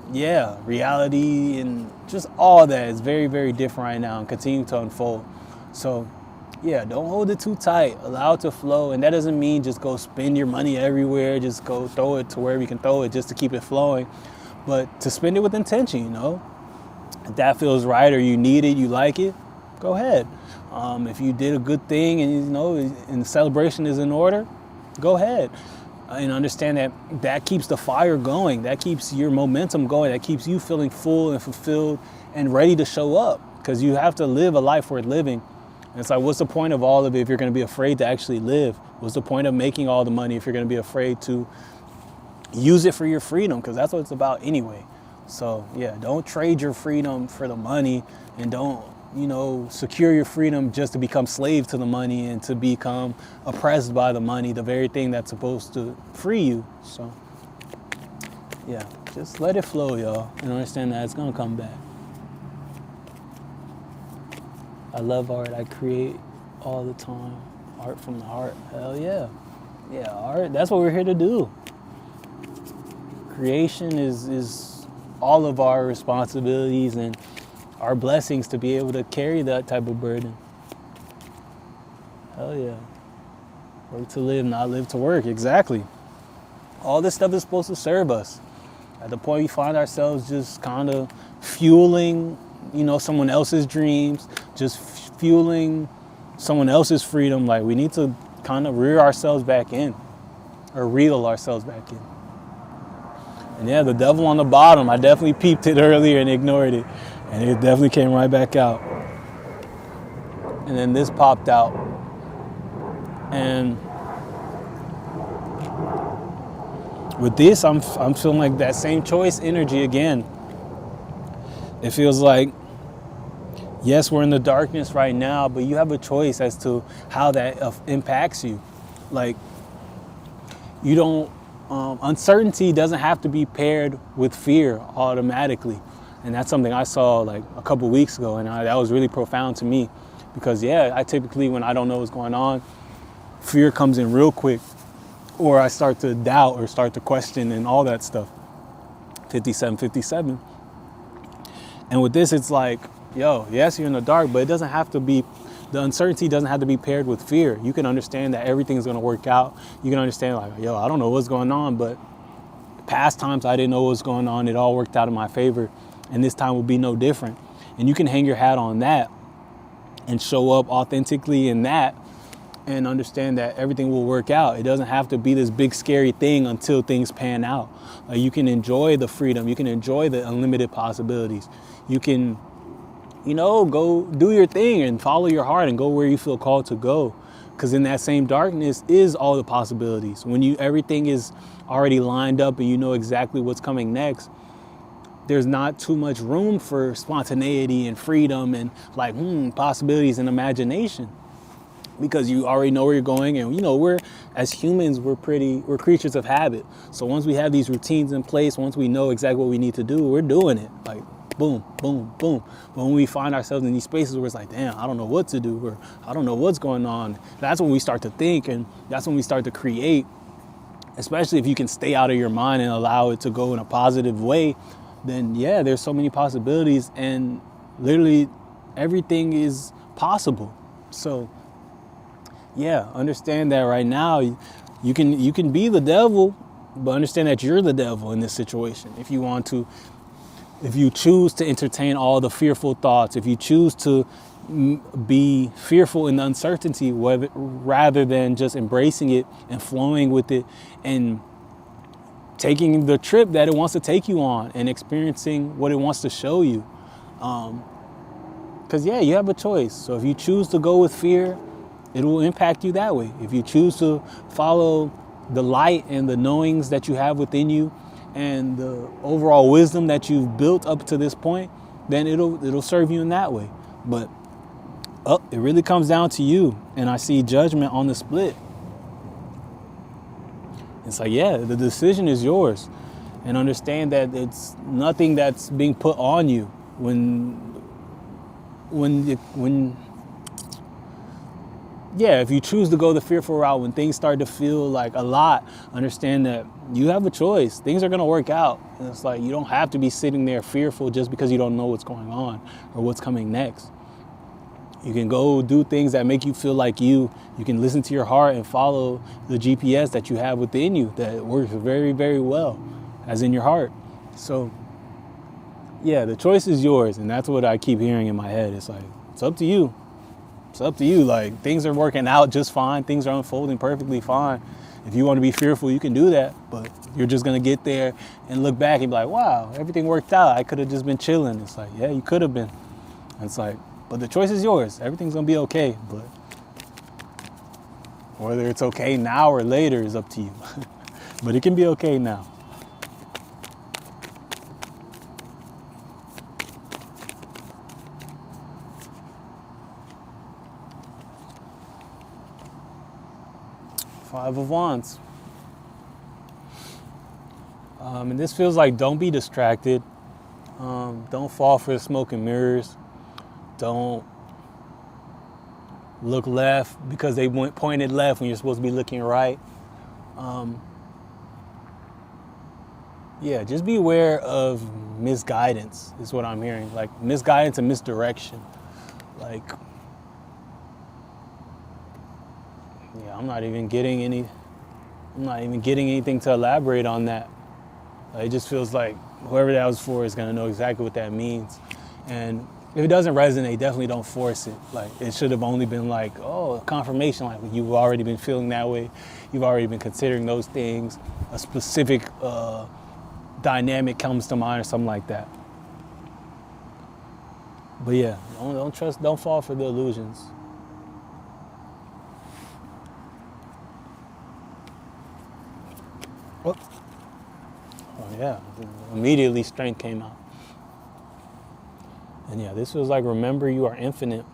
reality and just all that is very, very different right now and continue to unfold. So, don't hold it too tight. Allow it to flow. And that doesn't mean just go spend your money everywhere. Just go throw it to wherever you can throw it just to keep it flowing. But to spend it with intention, If that feels right or you need it, you like it, go ahead. If you did a good thing and, and the celebration is in order, go ahead. And understand that that keeps the fire going, that keeps your momentum going, that keeps you feeling full and fulfilled and ready to show up, because you have to live a life worth living. And it's like, what's the point of all of it if you're going to be afraid to actually live? What's the point of making all the money if you're going to be afraid to use it for your freedom? Because that's what it's about anyway. So yeah, don't trade your freedom for the money, and don't, secure your freedom just to become slave to the money and to become oppressed by the money, the very thing that's supposed to free you. So yeah, just let it flow, y'all, and understand that it's gonna come back. I love art. I create all the time. Art from the heart. Hell yeah. Yeah, art, that's what we're here to do. Creation is all of our responsibilities and our blessings to be able to carry that type of burden. Hell yeah. Work to live, not live to work. Exactly. All this stuff is supposed to serve us. At the point we find ourselves just kind of fueling, someone else's dreams, just fueling someone else's freedom, like we need to kind of rear ourselves back in, or reel ourselves back in. And yeah, the devil on the bottom, I definitely peeped it earlier and ignored it. And it definitely came right back out. And then this popped out. And with this, I'm feeling like that same choice energy again. It feels like, yes, we're in the darkness right now, but you have a choice as to how that impacts you. Like, you don't, uncertainty doesn't have to be paired with fear automatically. And that's something I saw like a couple weeks ago, and that was really profound to me, because yeah, I typically, when I don't know what's going on, fear comes in real quick, or I start to doubt or start to question and all that stuff. 57. And with this, it's like, yes, you're in the dark, but it doesn't have to be, the uncertainty doesn't have to be paired with fear. You can understand that everything's going to work out. You can understand like, I don't know what's going on, but past times I didn't know what was going on. It all worked out in my favor. And this time will be no different. And you can hang your hat on that and show up authentically in that, and understand that everything will work out. It doesn't have to be this big scary thing until things pan out. Like, you can enjoy the freedom. You can enjoy the unlimited possibilities. You can, go do your thing and follow your heart and go where you feel called to go. Because in that same darkness is all the possibilities. When everything is already lined up and you know exactly what's coming next, there's not too much room for spontaneity and freedom and like possibilities and imagination, because you already know where you're going. And we're, as humans, we're creatures of habit. So once we have these routines in place, once we know exactly what we need to do, we're doing it, like boom, boom, boom. But when we find ourselves in these spaces where it's like, damn, I don't know what to do, or I don't know what's going on, that's when we start to think, and that's when we start to create. Especially if you can stay out of your mind and allow it to go in a positive way, then yeah, there's so many possibilities, and literally everything is possible. So yeah, understand that right now you can be the devil, but understand that you're the devil in this situation. If you choose to entertain all the fearful thoughts, if you choose to be fearful in the uncertainty, rather than just embracing it and flowing with it and taking the trip that it wants to take you on and experiencing what it wants to show you. Because yeah, you have a choice. So if you choose to go with fear, it will impact you that way. If you choose to follow the light and the knowings that you have within you and the overall wisdom that you've built up to this point, then it'll serve you in that way. But it really comes down to you. And I see judgment on the split. It's like, yeah, the decision is yours. And understand that it's nothing that's being put on you. If you choose to go the fearful route, when things start to feel like a lot, understand that you have a choice. Things are going to work out. And it's like, you don't have to be sitting there fearful just because you don't know what's going on or what's coming next. You can go do things that make you feel like you can listen to your heart and follow the GPS that you have within you that works very, very well, as in your heart. So yeah, the choice is yours. And that's what I keep hearing in my head. It's like, it's up to you. It's up to you. Like, things are working out just fine. Things are unfolding perfectly fine. If you want to be fearful, you can do that, but you're just going to get there and look back and be like, wow, everything worked out. I could have just been chilling. It's like, yeah, you could have been. And it's like, but the choice is yours. Everything's going to be okay, but whether it's okay now or later is up to you. But it can be okay now. Five of Wands. And this feels like don't be distracted. Don't fall for the smoke and mirrors. Don't look left because they went pointed left when you're supposed to be looking right. Yeah, just be aware of misguidance is what I'm hearing. Like misguidance and misdirection. Like, yeah, I'm not even getting anything to elaborate on that. It just feels like whoever that was for is gonna know exactly what that means. And if it doesn't resonate, definitely don't force it. Like it should have only been like, oh, confirmation, like you've already been feeling that way. You've already been considering those things. A specific dynamic comes to mind or something like that. But yeah, don't fall for the illusions. Oh yeah, immediately strength came out. And yeah, this was like, remember you are infinite.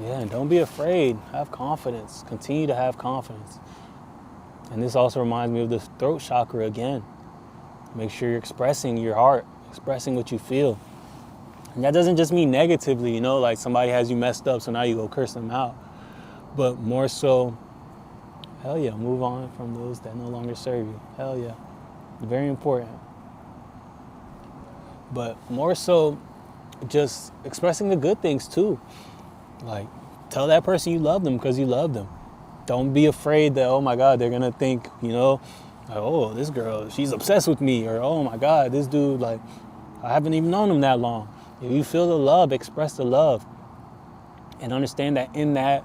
Yeah, and don't be afraid. Have confidence. Continue to have confidence. And this also reminds me of the throat chakra again. Make sure you're expressing your heart, expressing what you feel. And that doesn't just mean negatively, you know, like somebody has you messed up, so now you go curse them out. But more so, hell yeah, move on from those that no longer serve you. Hell yeah. Very important. But more so, just expressing the good things too. Like, tell that person you love them because you love them. Don't be afraid that, oh my God, they're gonna think, you know, like, oh, this girl, she's obsessed with me. Or, oh my God, this dude, like, I haven't even known him that long. If you feel the love, express the love. And understand that in that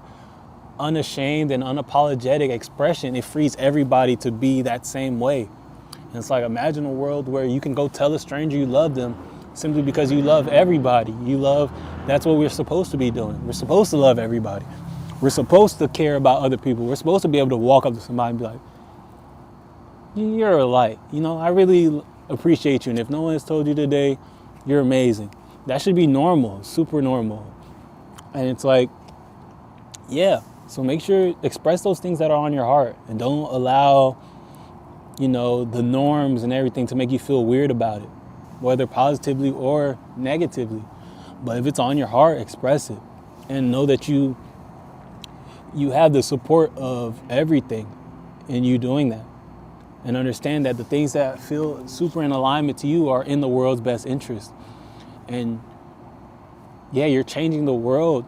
unashamed and unapologetic expression, it frees everybody to be that same way. And it's like, imagine a world where you can go tell a stranger you love them simply because you love everybody. That's what we're supposed to be doing. We're supposed to love everybody. We're supposed to care about other people. We're supposed to be able to walk up to somebody and be like, you're a light. You know, I really appreciate you. And if no one has told you today, you're amazing. That should be normal, super normal. And it's like, yeah. So make sure, express those things that are on your heart and don't allow, you know, the norms and everything to make you feel weird about it, whether positively or negatively. But if it's on your heart, express it and know that you have the support of everything in you doing that. And understand that the things that feel super in alignment to you are in the world's best interest. And yeah, you're changing the world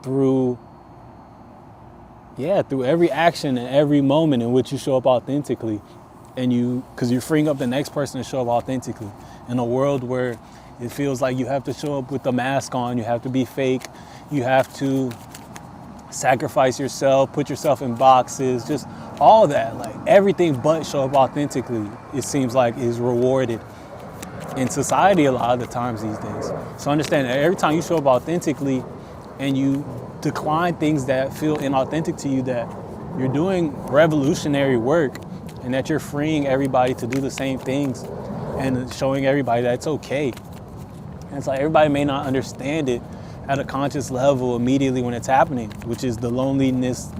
through every action and every moment in which you show up authentically. And because you're freeing up the next person to show up authentically in a world where it feels like you have to show up with the mask on, you have to be fake, you have to sacrifice yourself, put yourself in boxes, just all that, like everything but show up authentically, it seems like is rewarded in society a lot of the times these days. So understand that every time you show up authentically and you decline things that feel inauthentic to you, that you're doing revolutionary work and that you're freeing everybody to do the same things and showing everybody that it's okay. And it's like everybody may not understand it at a conscious level immediately when it's happening, which is the loneliness,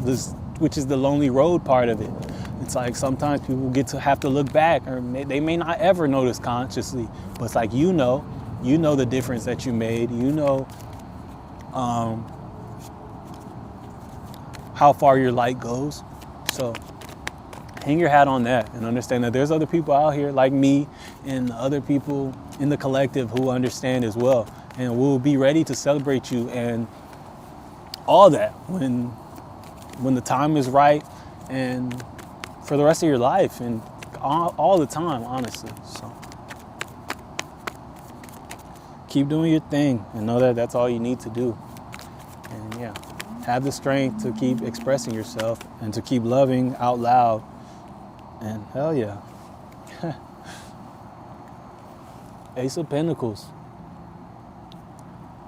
which is the lonely road part of it. It's like sometimes people get to have to look back, or they may not ever notice consciously, but it's like, you know the difference that you made, you know how far your light goes. So hang your hat on that and understand that there's other people out here like me and other people in the collective who understand as well. And we'll be ready to celebrate you and all that when the time is right and for the rest of your life and all the time, honestly. So keep doing your thing and know that that's all you need to do. And yeah, have the strength to keep expressing yourself and to keep loving out loud. And hell yeah. Ace of Pentacles.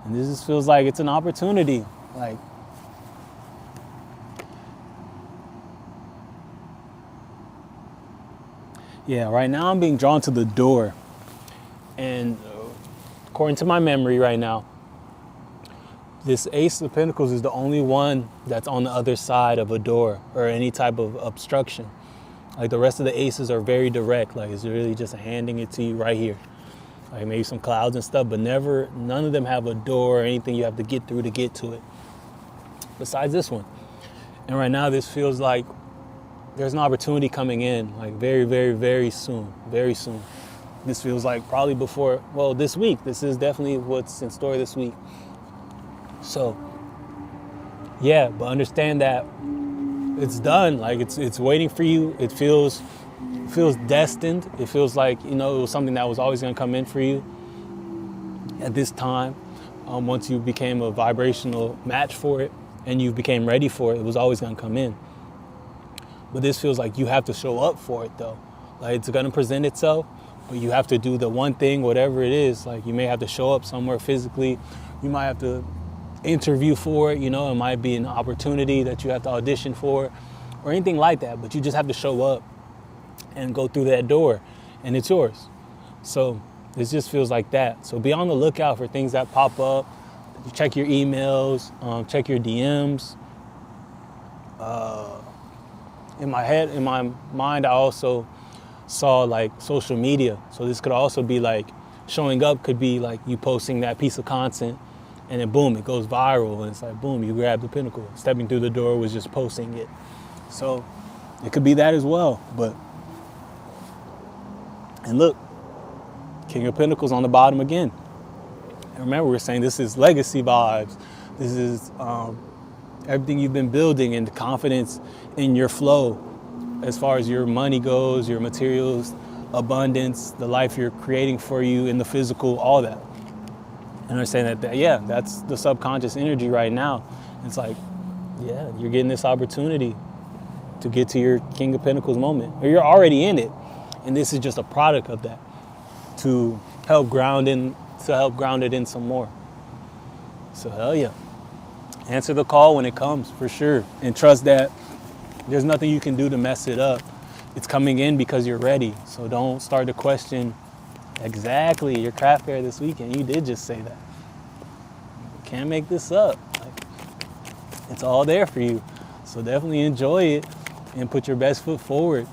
And this just feels like it's an opportunity. Like, yeah, right now I'm being drawn to the door. And according to my memory right now, this Ace of Pentacles is the only one that's on the other side of a door or any type of obstruction. Like the rest of the aces are very direct. Like it's really just handing it to you right here. Like maybe some clouds and stuff, but none of them have a door or anything you have to get through to get to it. Besides this one. And right now this feels like there's an opportunity coming in, like very, very, very soon, very soon. This feels like probably before, well, this week. This is definitely what's in store this week. So, yeah, but understand that it's done. Like it's waiting for you. It feels destined. It feels like, it was something that was always going to come in for you at this time. Once you became a vibrational match for it and you became ready for it, it was always going to come in. But this feels like you have to show up for it though. Like it's going to present itself, but you have to do the one thing, whatever it is. Like you may have to show up somewhere physically. You might have to interview for it, it might be an opportunity that you have to audition for or anything like that, but you just have to show up and go through that door and it's yours. So this just feels like that. So be on the lookout for things that pop up. You check your emails, check your DMs. In my mind, I also saw like social media. So this could also be like showing up could be like you posting that piece of content and then boom, it goes viral and it's like boom, you grab the pinnacle. Stepping through the door was just posting it. So it could be that as well. And look, King of Pentacles on the bottom again. And remember, we're saying this is legacy vibes. This is everything you've been building and the confidence in your flow as far as your money goes, your materials, abundance, the life you're creating for you in the physical, all that. And they're saying that, that's the subconscious energy right now. It's like, yeah, you're getting this opportunity to get to your King of Pentacles moment. Or you're already in it. And this is just a product of that to help ground it in some more. So hell yeah. Answer the call when it comes, for sure. And trust that there's nothing you can do to mess it up. It's coming in because you're ready. So don't start to question exactly your craft fair this weekend. You did just say that. Can't make this up. Like, it's all there for you. So definitely enjoy it and put your best foot forward.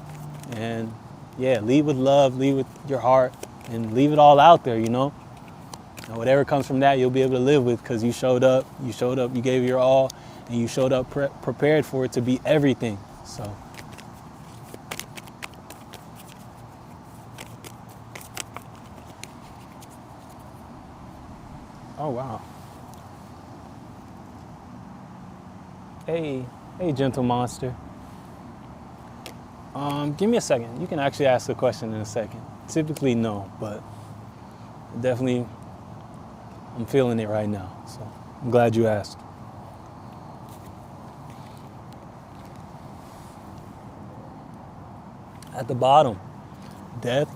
And yeah, lead with love, lead with your heart, and leave it all out there, And whatever comes from that, you'll be able to live with because you showed up, you gave your all, and you showed up prepared for it to be everything. So. Oh, wow. Hey, gentle monster. Give me a second. You can actually ask the question in a second. Typically, no, but definitely I'm feeling it right now. So I'm glad you asked. At the bottom, death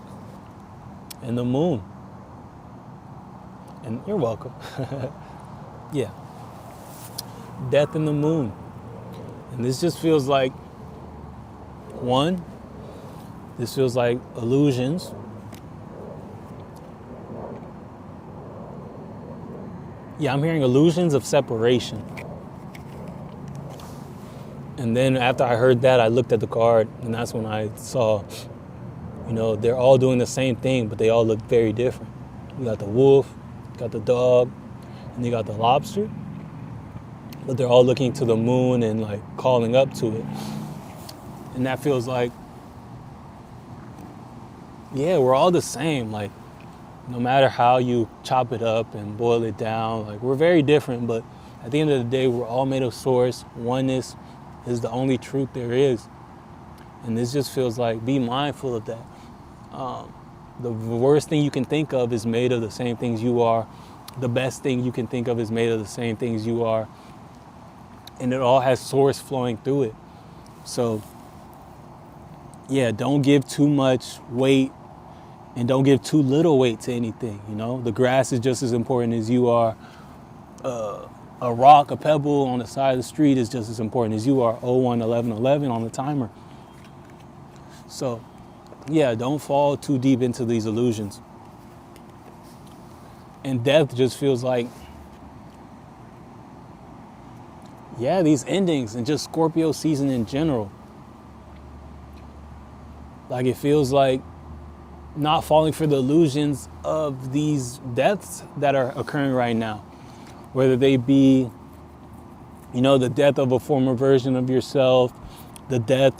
and the moon. And you're welcome. Yeah. Death and the moon. And this just feels like, this feels like illusions. Yeah, I'm hearing illusions of separation. And then after I heard that, I looked at the card, and that's when I saw, they're all doing the same thing, but they all look very different. You got the wolf, got the dog, and you got the lobster. But they're all looking to the moon and like calling up to it. And that feels like, yeah, we're all the same. Like, no matter how you chop it up and boil it down, like we're very different, but at the end of the day, we're all made of source. Oneness is the only truth there is. And this just feels like, be mindful of that. The worst thing you can think of is made of the same things you are. The best thing you can think of is made of the same things you are. And it all has source flowing through it. So, yeah, don't give too much weight and don't give too little weight to anything, you know? The grass is just as important as you are. A rock, a pebble on the side of the street is just as important as you are. 01-11-11 on the timer. So, yeah, don't fall too deep into these illusions. And death just feels like, yeah, these endings and just Scorpio season in general. Like it feels like not falling for the illusions of these deaths that are occurring right now. Whether they be, you know, the death of a former version of yourself, the death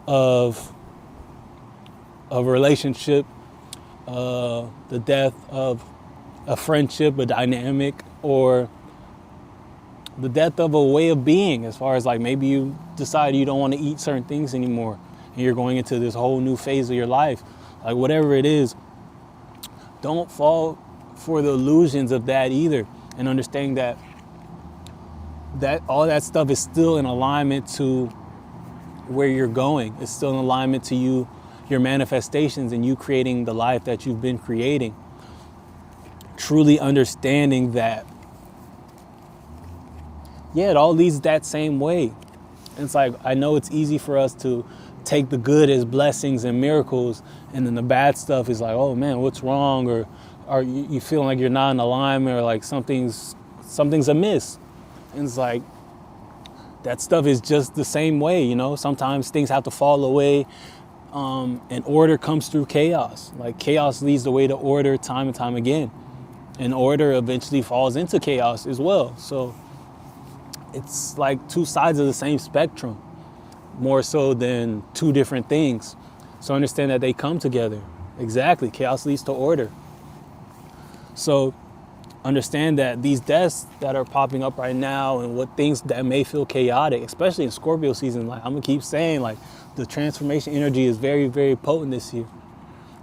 of a relationship, the death of a friendship, a dynamic, or the death of a way of being, as far as like maybe you decide you don't want to eat certain things anymore and you're going into this whole new phase of your life. Like whatever it is, don't fall for the illusions of that either, and understanding that all that stuff is still in alignment to where you're going. It's still in alignment to you, your manifestations, and you creating the life that you've been creating. Truly understanding that, yeah, it all leads that same way. And it's like, I know it's easy for us to take the good as blessings and miracles, and then the bad stuff is like, oh man, what's wrong? Or you feeling like you're not in alignment, or like something's amiss. And it's like, that stuff is just the same way, you know? Sometimes things have to fall away, and order comes through chaos. Like chaos leads the way to order time and time again. And order eventually falls into chaos as well. So it's like two sides of the same spectrum, more so than two different things. So understand that they come together. Exactly, chaos leads to order. So understand that these deaths that are popping up right now and what things that may feel chaotic, especially in Scorpio season, like I'm gonna keep saying, like the transformation energy is very, very potent this year,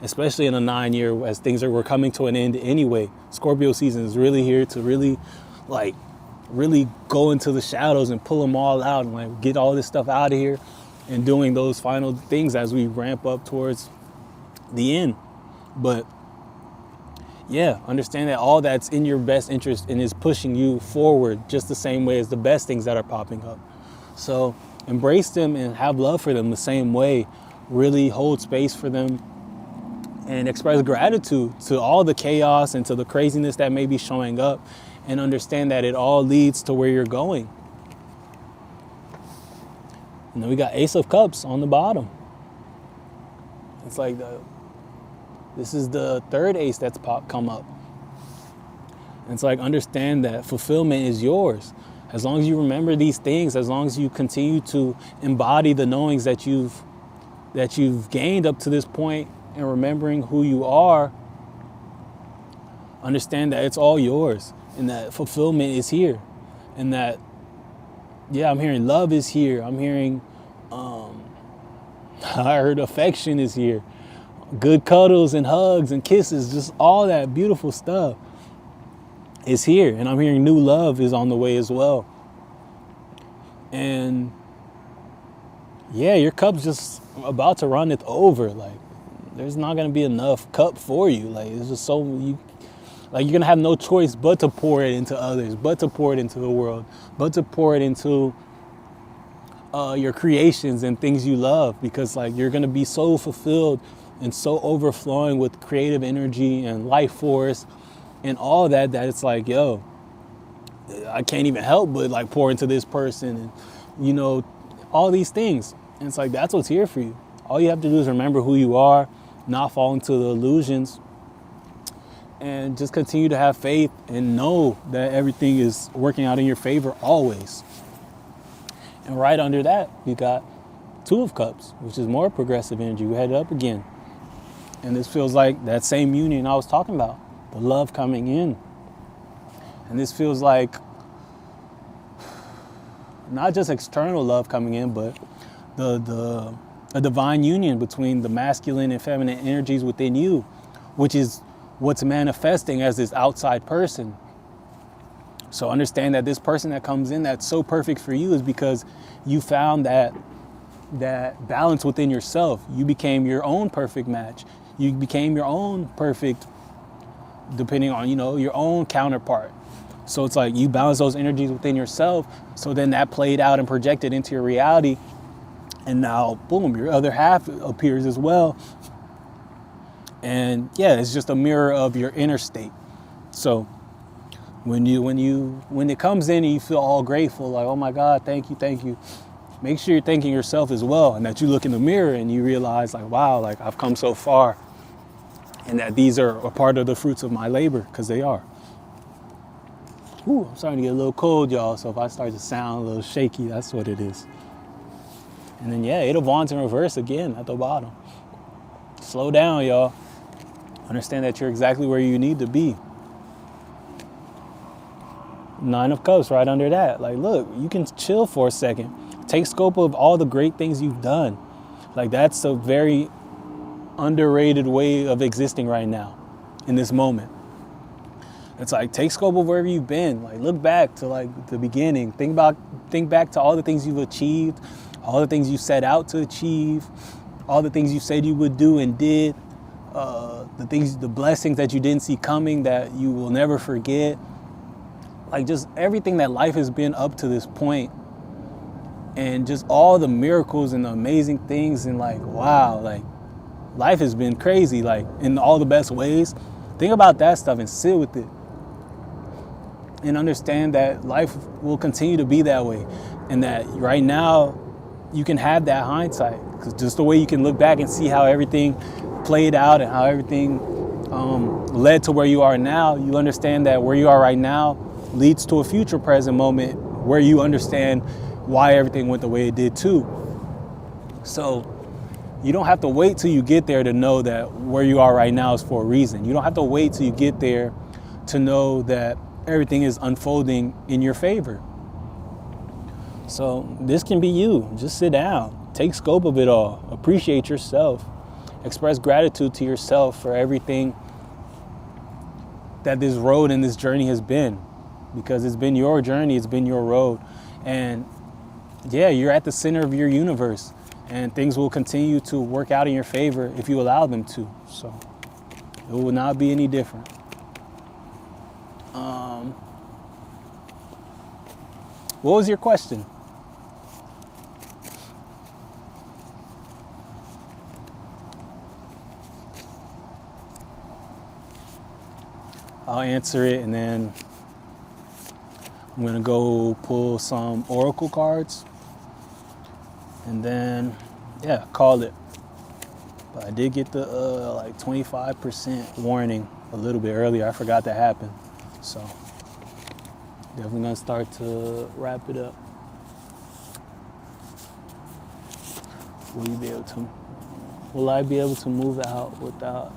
especially in a 9-year as things were coming to an end anyway. Scorpio season is really here to really go into the shadows and pull them all out and like get all this stuff out of here, and doing those final things as we ramp up towards the end. But yeah, understand that all that's in your best interest and is pushing you forward just the same way as the best things that are popping up. So embrace them and have love for them the same way. Really hold space for them and express gratitude to all the chaos and to the craziness that may be showing up, and understand that it all leads to where you're going. And then we got Ace of Cups on the bottom. It's like this is the third ace that's come up. And it's like, understand that fulfillment is yours. As long as you remember these things, as long as you continue to embody the knowings that you've gained up to this point, and remembering who you are, understand that it's all yours, and that fulfillment is here, and that, yeah, I'm hearing love is here. I'm hearing, I heard affection is here. Good cuddles and hugs and kisses, just all that beautiful stuff is here. And I'm hearing new love is on the way as well. And yeah, your cup's just about to run it over. Like, there's not going to be enough cup for you. Like, it's just so, you're going to have no choice but to pour it into others, but to pour it into the world, but to pour it into your creations and things you love, because like you're going to be so fulfilled and so overflowing with creative energy and life force and all that it's like, yo, I can't even help but like pour into this person, and you know, all these things. And it's like, that's what's here for you. All you have to do is remember who you are, not fall into the illusions, and just continue to have faith and know that everything is working out in your favor always. And right under that, you got Two of Cups, which is more progressive energy. We headed up again. And this feels like that same union I was talking about, the love coming in. And this feels like not just external love coming in, but a divine union between the masculine and feminine energies within you, which is what's manifesting as this outside person. So understand that this person that comes in that's so perfect for you is because you found that balance within yourself. You became your own perfect match. You became your own perfect, depending on, your own counterpart. So it's like you balance those energies within yourself. So then that played out and projected into your reality. And now, boom, your other half appears as well. And yeah, it's just a mirror of your inner state. So when it comes in and you feel all grateful, like, oh my God, thank you, make sure you're thanking yourself as well, and that you look in the mirror and you realize, like, wow, like I've come so far, and that these are a part of the fruits of my labor, because they are. Ooh, I'm starting to get a little cold, y'all, so if I start to sound a little shaky, that's what it is. And then, yeah, it'll vaunt in reverse again at the bottom. Slow down, y'all. Understand that you're exactly where you need to be. 9 of Cups right under that. Like, look, you can chill for a second. Take scope of all the great things you've done. Like, that's a very underrated way of existing right now in this moment. It's like, take scope of wherever you've been. Like, look back to like the beginning. Think back to all the things you've achieved, all the things you set out to achieve, all the things you said you would do and did, the blessings that you didn't see coming that you will never forget. Like, just everything that life has been up to this point, and just all the miracles and the amazing things, and like, wow, like life has been crazy, like in all the best ways. Think about that stuff and sit with it. And understand that life will continue to be that way. And that right now you can have that hindsight. Because just the way you can look back and see how everything played out and how everything led to where you are now, you understand that where you are right now leads to a future present moment where you understand why everything went the way it did too. So you don't have to wait till you get there to know that where you are right now is for a reason. You don't have to wait till you get there to know that everything is unfolding in your favor. So this can be you. Just sit down, take scope of it all, appreciate yourself, express gratitude to yourself for everything that this road and this journey has been, because it's been your journey, it's been your road. And yeah, you're at the center of your universe, and things will continue to work out in your favor if you allow them to. So it will not be any different. What was your question? I'll answer it, and then I'm gonna go pull some oracle cards, and then yeah, call it. But I did get the like 25% warning a little bit earlier. I forgot that happened, so definitely gonna start to wrap it up. Will I be able to move out without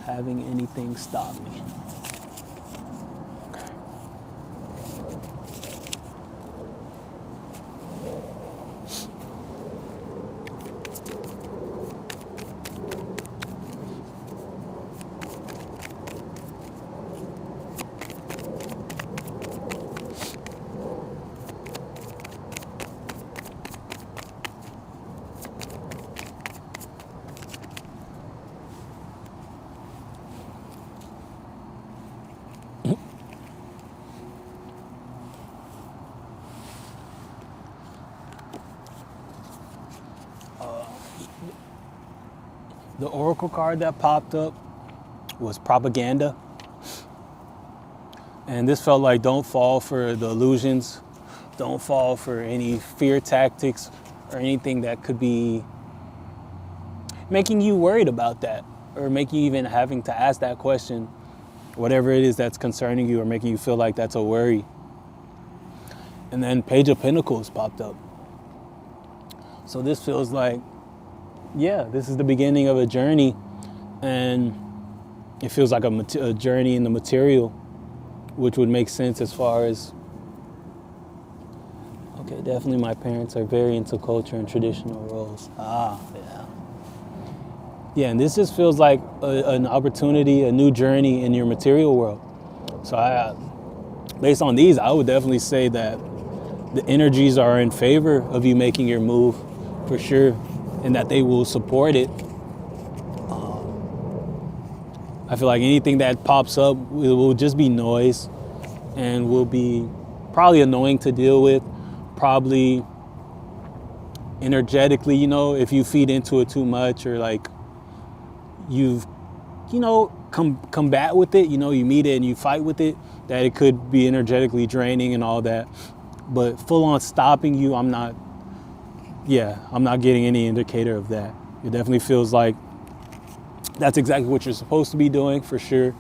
having anything stop me? The oracle card that popped up was propaganda. And this felt like, don't fall for the illusions. Don't fall for any fear tactics or anything that could be making you worried about that, or making you even having to ask that question, whatever it is that's concerning you or making you feel like that's a worry. And then Page of Pentacles popped up. So this feels like, yeah, this is the beginning of a journey, and it feels like a journey in the material, which would make sense as far as, okay, definitely my parents are very into culture and traditional roles. Yeah. Yeah, and this just feels like an opportunity, a new journey in your material world. So based on these, I would definitely say that the energies are in favor of you making your move for sure, and that they will support it. I feel like anything that pops up will just be noise and will be probably annoying to deal with, probably energetically, if you feed into it too much, or like you've, combat with it, you meet it and you fight with it, that it could be energetically draining and all that. But full on stopping you, I'm not getting any indicator of that. It definitely feels like that's exactly what you're supposed to be doing for sure.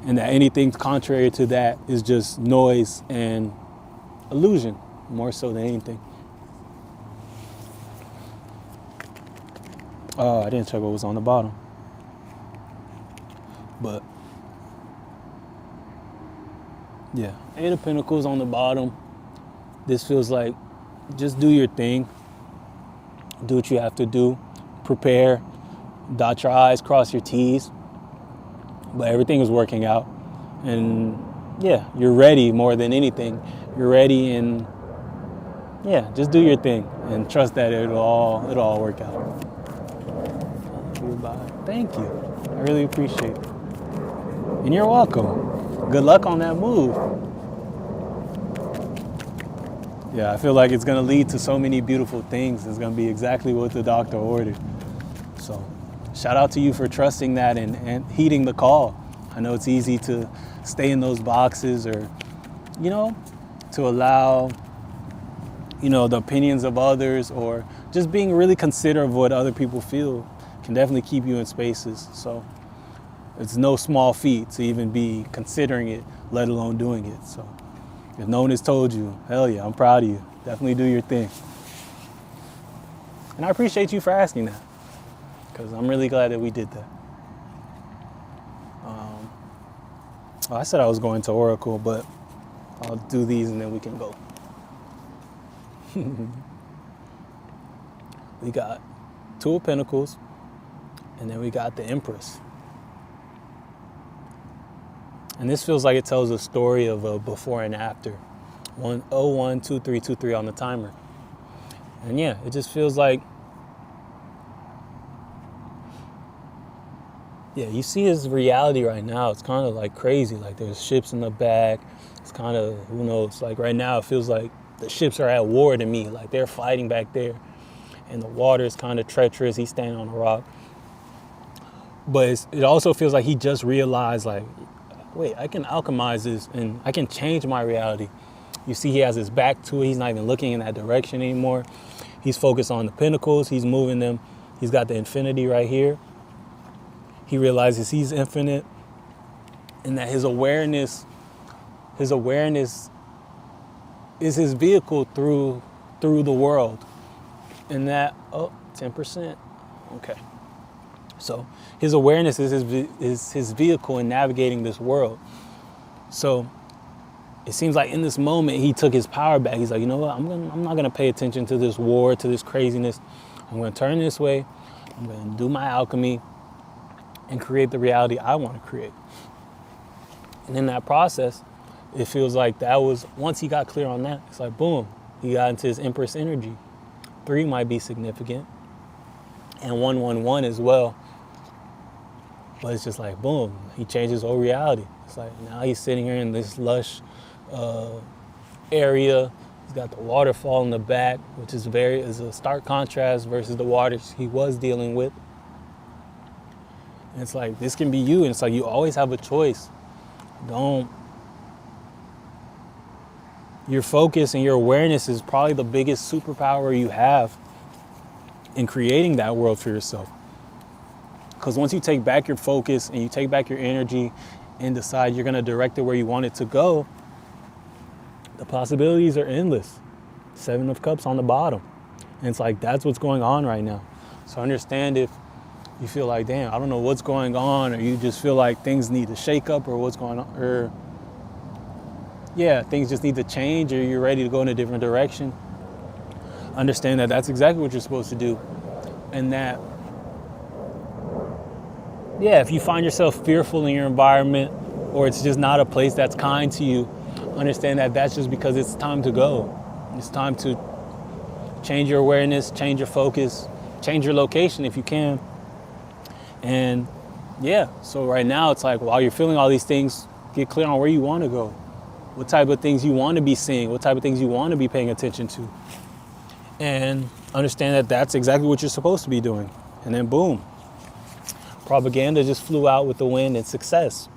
And that anything contrary to that is just noise and illusion, more so than anything. Oh, I didn't check what was on the bottom. But yeah, Eight of Pentacles on the bottom. This feels like just do your thing. Do what you have to do. Prepare. Dot your I's, cross your T's. But everything is working out. And yeah, you're ready more than anything. You're ready, and yeah, just do your thing and trust that it'll all work out. Thank you. I really appreciate it. And you're welcome. Good luck on that move. Yeah, I feel like it's going to lead to so many beautiful things. It's going to be exactly what the doctor ordered. So shout out to you for trusting that and heeding the call. I know it's easy to stay in those boxes, or, to allow, the opinions of others, or just being really considerate of what other people feel can definitely keep you in spaces. So it's no small feat to even be considering it, let alone doing it. So if no one has told you, hell yeah, I'm proud of you. Definitely do your thing. And I appreciate you for asking that, because I'm really glad that we did that. I said I was going to Oracle, but I'll do these and then we can go. We got Two of Pentacles, and then we got the Empress. And this feels like it tells a story of a before and after. 1012323 on the timer. And yeah, it just feels like, yeah, you see his reality right now. It's kind of like crazy. Like there's ships in the back. It's kind of, who knows, like right now it feels like the ships are at war to me. Like they're fighting back there. And the water is kind of treacherous. He's standing on a rock. But it also feels like he just realized, like, wait, I can alchemize this and I can change my reality. You see he has his back to it. He's not even looking in that direction anymore. He's focused on the pentacles. He's moving them. He's got the infinity right here. He realizes he's infinite, and that his awareness is his vehicle through the world. And that, 10%. Okay. So his awareness is his vehicle in navigating this world. So it seems like in this moment, he took his power back. He's like, you know what? I'm not going to pay attention to this war, to this craziness. I'm going to turn this way. I'm going to do my alchemy and create the reality I want to create. And in that process, it feels like that was, once he got clear on that, it's like, boom, he got into his Empress energy. 3 might be significant, and 111 as well. But it's just like, boom, he changed his whole reality. It's like now he's sitting here in this lush area. He's got the waterfall in the back, which is a stark contrast versus the waters he was dealing with. And it's like, this can be you. And it's like, you always have a choice. Your focus and your awareness is probably the biggest superpower you have in creating that world for yourself. Because once you take back your focus and you take back your energy and decide you're going to direct it where you want it to go, the possibilities are endless. 7 of Cups on the bottom. And it's like, that's what's going on right now. So understand if you feel like, damn, I don't know what's going on, or you just feel like things need to shake up, or what's going on, or yeah, things just need to change, or you're ready to go in a different direction. Understand that that's exactly what you're supposed to do. And that yeah, if you find yourself fearful in your environment, or it's just not a place that's kind to you, understand that that's just because it's time to go. It's time to change your awareness, change your focus, change your location if you can. And yeah, so right now it's like while you're feeling all these things, get clear on where you want to go, what type of things you want to be seeing, what type of things you want to be paying attention to, and understand that that's exactly what you're supposed to be doing. And then boom, propaganda just flew out with the wind and success.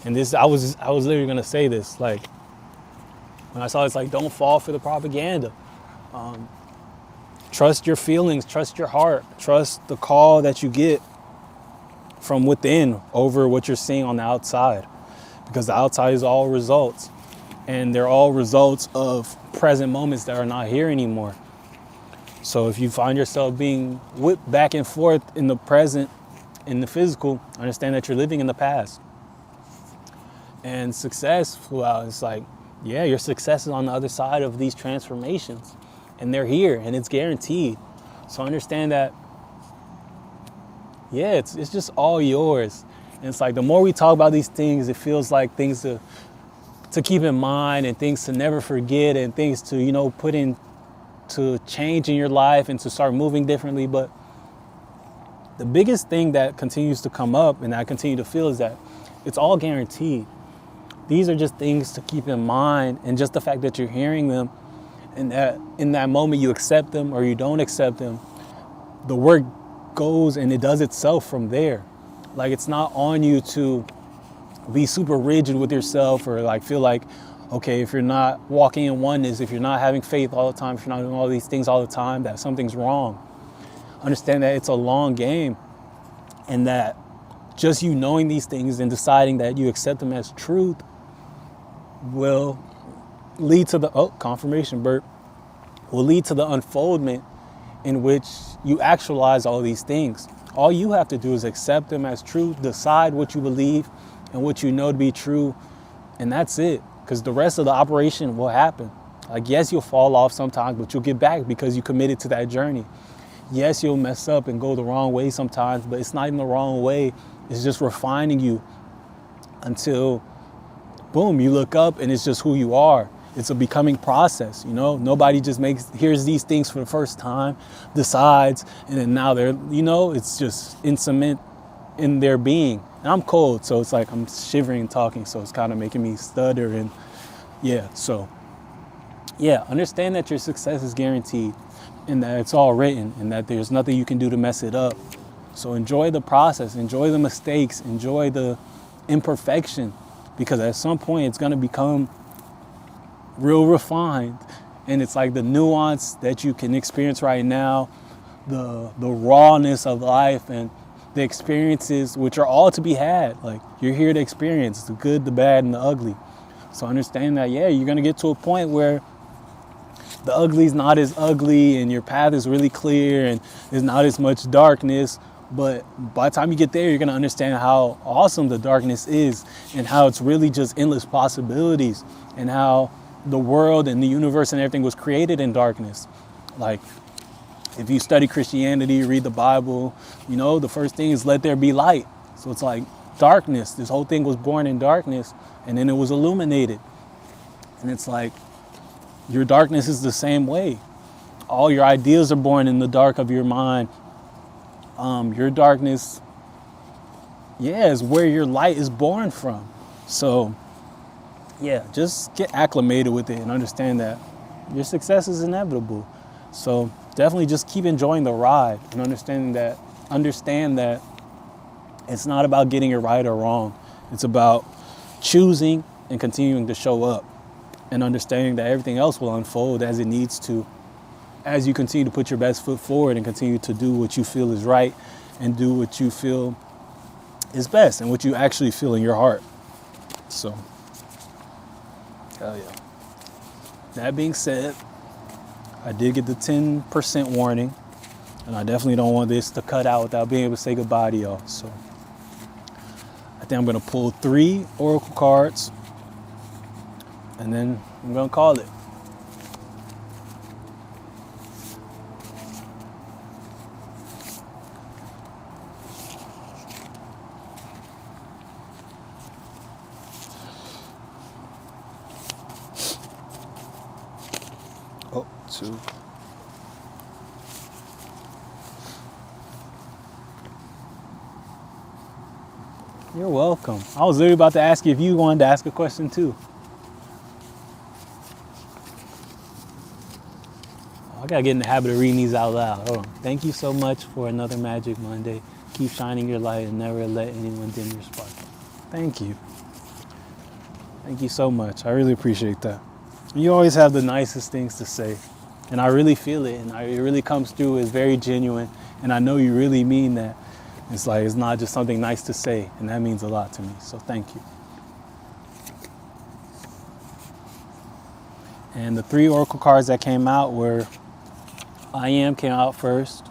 And this, I was literally gonna say this, like when I saw it's like, don't fall for the propaganda. Trust your feelings, trust your heart, trust the call that you get from within over what you're seeing on the outside, because the outside is all results, and they're all results of present moments that are not here anymore. So if you find yourself being whipped back and forth in the present, in the physical, understand that you're living in the past. And success flew out. It's like, yeah, your success is on the other side of these transformations, and they're here, and it's guaranteed. So understand that, yeah, it's just all yours. And it's like the more we talk about these things, it feels like things to keep in mind and things to never forget and things to, you know, put in to change in your life and to start moving differently. But the biggest thing that continues to come up and I continue to feel is that it's all guaranteed. These are just things to keep in mind, and just the fact that you're hearing them and that in that moment you accept them or you don't accept them, the work goes and it does itself from there. Like, it's not on you to be super rigid with yourself or like feel like, okay, if you're not walking in oneness, if you're not having faith all the time, if you're not doing all these things all the time, that something's wrong. Understand that it's a long game, and that just you knowing these things and deciding that you accept them as truth will lead to the, confirmation burp, will lead to the unfoldment in which you actualize all these things. All you have to do is accept them as truth, decide what you believe and what you know to be true, and that's it. Because the rest of the operation will happen. Like, yes, you'll fall off sometimes, but you'll get back because you committed to that journey. Yes, you'll mess up and go the wrong way sometimes, but it's not even the wrong way. It's just refining you until, boom, you look up and it's just who you are. It's a becoming process, you know? Nobody just hears these things for the first time, decides, and then now they're, you know, it's just in cement in their being. And I'm cold, so it's like I'm shivering and talking, so it's kind of making me stutter. And yeah, so yeah, understand that your success is guaranteed and that it's all written and that there's nothing you can do to mess it up. So enjoy the process, enjoy the mistakes, enjoy the imperfection, because at some point it's going to become real refined. And it's like the nuance that you can experience right now, the rawness of life and the experiences, which are all to be had. Like, you're here to experience the good, the bad, and the ugly. So understand that, yeah, you're going to get to a point where the ugly is not as ugly and your path is really clear and there's not as much darkness. But by the time you get there, you're going to understand how awesome the darkness is and how it's really just endless possibilities, and how the world and the universe and everything was created in darkness. Like, if you study Christianity, you read the Bible, you know, the first thing is let there be light. So it's like darkness. This whole thing was born in darkness, and then it was illuminated. And it's like your darkness is the same way. All your ideas are born in the dark of your mind. Your darkness, yeah, is where your light is born from. So yeah, just get acclimated with it and understand that your success is inevitable. So definitely just keep enjoying the ride and understand that it's not about getting it right or wrong. It's about choosing and continuing to show up and understanding that everything else will unfold as it needs to, as you continue to put your best foot forward and continue to do what you feel is right and do what you feel is best and what you actually feel in your heart. So, hell yeah. That being said, I did get the 10% warning, and I definitely don't want this to cut out without being able to say goodbye to y'all. So I think I'm going to pull 3 oracle cards, and then I'm going to call it. too. You're welcome. I was literally about to ask you if you wanted to ask a question too. I gotta get in the habit of reading these out loud. Hold on. Thank you so much for another Magic Monday. Keep shining your light and never let anyone dim your spark. Thank you. Thank you so much. I really appreciate that. You always have the nicest things to say. And I really feel it. And it really comes through. It's very genuine. And I know you really mean that. It's like, it's not just something nice to say. And that means a lot to me. So thank you. And the 3 Oracle cards that came out were I Am came out first.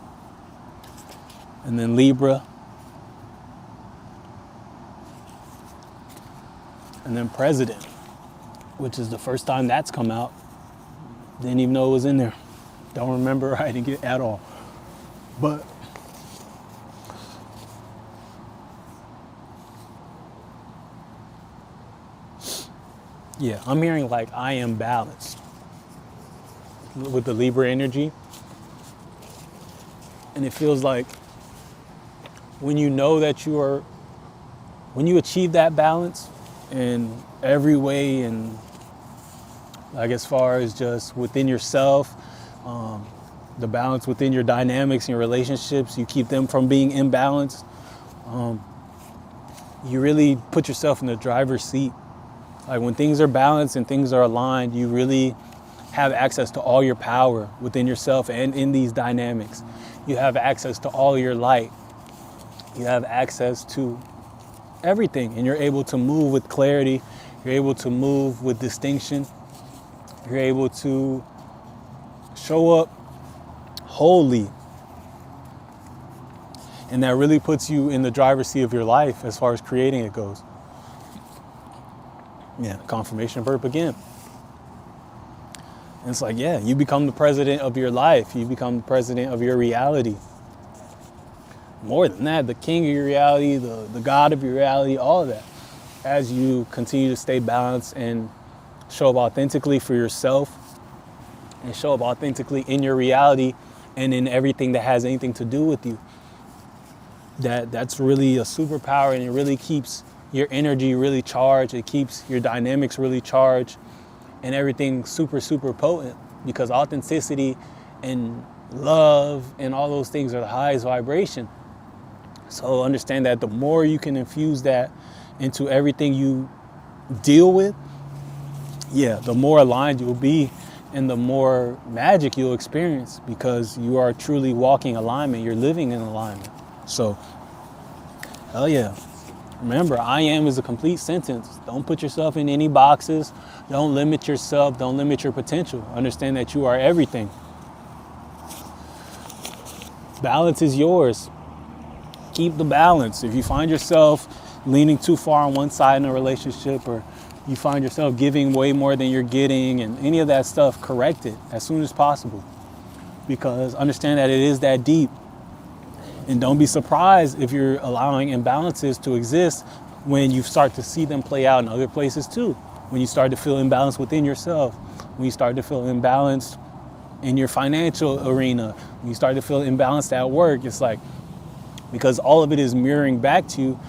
And then Libra. And then President, which is the first time that's come out. Didn't even know it was in there. Don't remember writing it at all. But yeah, I'm hearing like I am balanced with the Libra energy. And it feels like when you know that when you achieve that balance in every way, and like as far as just within yourself, the balance within your dynamics and your relationships, you keep them from being imbalanced. You really put yourself in the driver's seat. Like when things are balanced and things are aligned, you really have access to all your power within yourself and in these dynamics. You have access to all your light. You have access to everything, and you're able to move with clarity. You're able to move with distinction. You're able to show up wholly. And that really puts you in the driver's seat of your life as far as creating it goes. Yeah, confirmation verb again. And it's like, yeah, you become the president of your life. You become the president of your reality. More than that, the king of your reality, the god of your reality, all of that. As you continue to stay balanced and show up authentically for yourself and show up authentically in your reality and in everything that has anything to do with you. That's really a superpower, and it really keeps your energy really charged. It keeps your dynamics really charged and everything super, super potent, because authenticity and love and all those things are the highest vibration. So understand that the more you can infuse that into everything you deal with, yeah, the more aligned you'll be and the more magic you'll experience, because you are truly walking alignment. You're living in alignment. So, hell yeah. Remember, I am is a complete sentence. Don't put yourself in any boxes. Don't limit yourself. Don't limit your potential. Understand that you are everything. Balance is yours. Keep the balance. If you find yourself leaning too far on one side in a relationship, or you find yourself giving way more than you're getting and any of that stuff, correct it as soon as possible. Because understand that it is that deep. And don't be surprised if you're allowing imbalances to exist when you start to see them play out in other places too. When you start to feel imbalanced within yourself, when you start to feel imbalanced in your financial arena, when you start to feel imbalanced at work, it's like, because all of it is mirroring back to you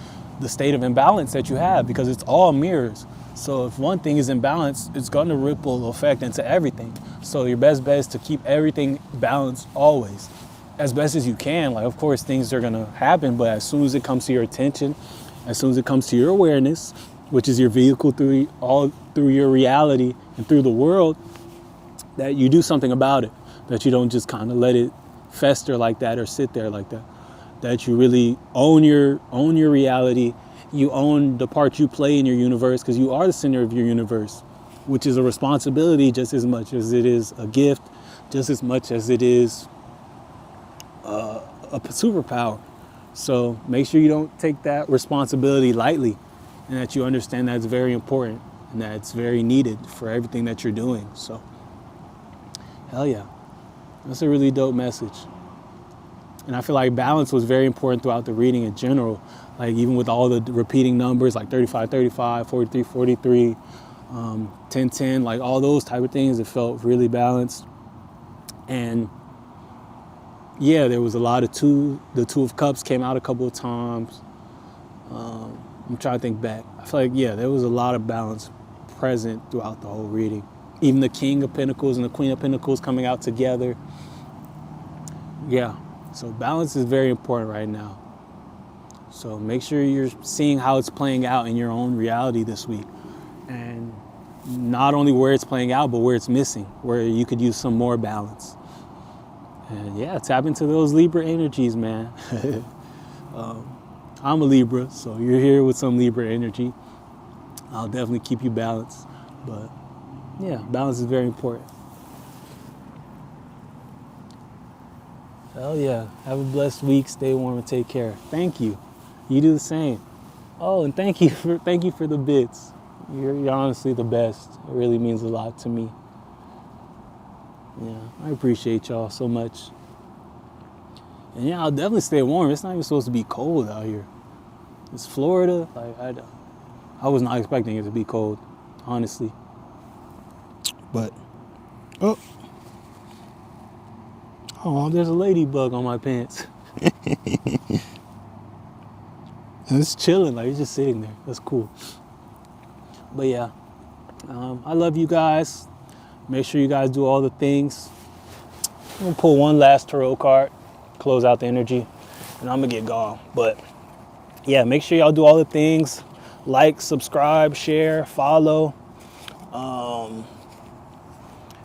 the state of imbalance that you have, because it's all mirrors. So if one thing is imbalanced, it's going to ripple effect into everything. So your best bet is to keep everything balanced always, as best as you can. Like, of course, things are going to happen, but as soon as it comes to your attention, as soon as it comes to your awareness, which is your vehicle through your reality and through the world, that you do something about it, that you don't just kind of let it fester like that or sit there like that. That you really own your reality. You own the part you play in your universe, because you are the center of your universe, which is a responsibility just as much as it is a gift, just as much as it is a superpower. So make sure you don't take that responsibility lightly, and that you understand that's very important and that it's very needed for everything that you're doing. So, hell yeah, that's a really dope message. And I feel like balance was very important throughout the reading in general. Like even with all the repeating numbers, like 35, 35, 43, 43, 10, 10, like all those type of things, it felt really balanced. And yeah, there was a lot of the Two of Cups came out a couple of times. I'm trying to think back. I feel like, yeah, there was a lot of balance present throughout the whole reading. Even the King of Pentacles and the Queen of Pentacles coming out together. Yeah, so balance is very important right now. So make sure you're seeing how it's playing out in your own reality this week. And not only where it's playing out, but where it's missing, where you could use some more balance. And yeah, tap into those Libra energies, man. I'm a Libra, so you're here with some Libra energy. I'll definitely keep you balanced. But yeah, balance is very important. Hell yeah. Have a blessed week. Stay warm and take care. Thank you. You do the same. Oh, and thank you for the bits. You're honestly the best. It really means a lot to me. Yeah, I appreciate y'all so much. And yeah, I'll definitely stay warm. It's not even supposed to be cold out here. It's Florida. Like I was not expecting it to be cold, honestly. But oh, there's a ladybug on my pants. And it's chilling, like it's just sitting there. That's cool. But yeah, I love you guys. Make sure you guys do all the things. I'm gonna pull one last tarot card, close out the energy, and I'm gonna get gone. But yeah, make sure y'all do all the things. Like, subscribe, share, follow.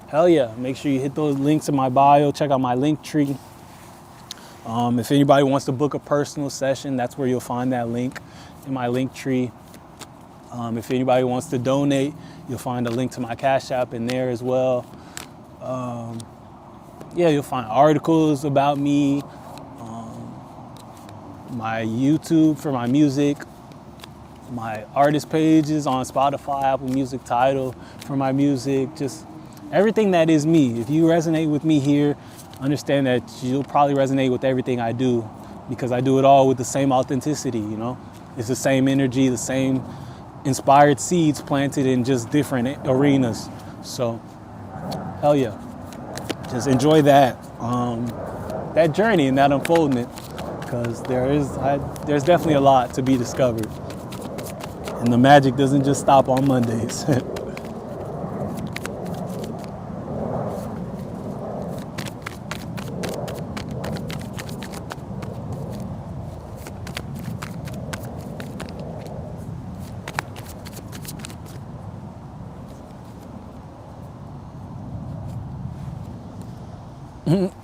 Hell yeah, make sure you hit those links in my bio. Check out my link tree. If anybody wants to book a personal session, that's where you'll find that link in my link tree. If anybody wants to donate, you'll find a link to my Cash App in there as well. Yeah, you'll find articles about me, my YouTube for my music, my artist pages on Spotify, Apple Music, Tidal for my music, just everything that is me. If you resonate with me here, understand that you'll probably resonate with everything I do because I do it all with the same authenticity, you know? It's the same energy, the same inspired seeds planted in just different arenas. So, hell yeah. Just enjoy that journey and that unfoldment because there's definitely a lot to be discovered. And the magic doesn't just stop on Mondays. Mm-hmm.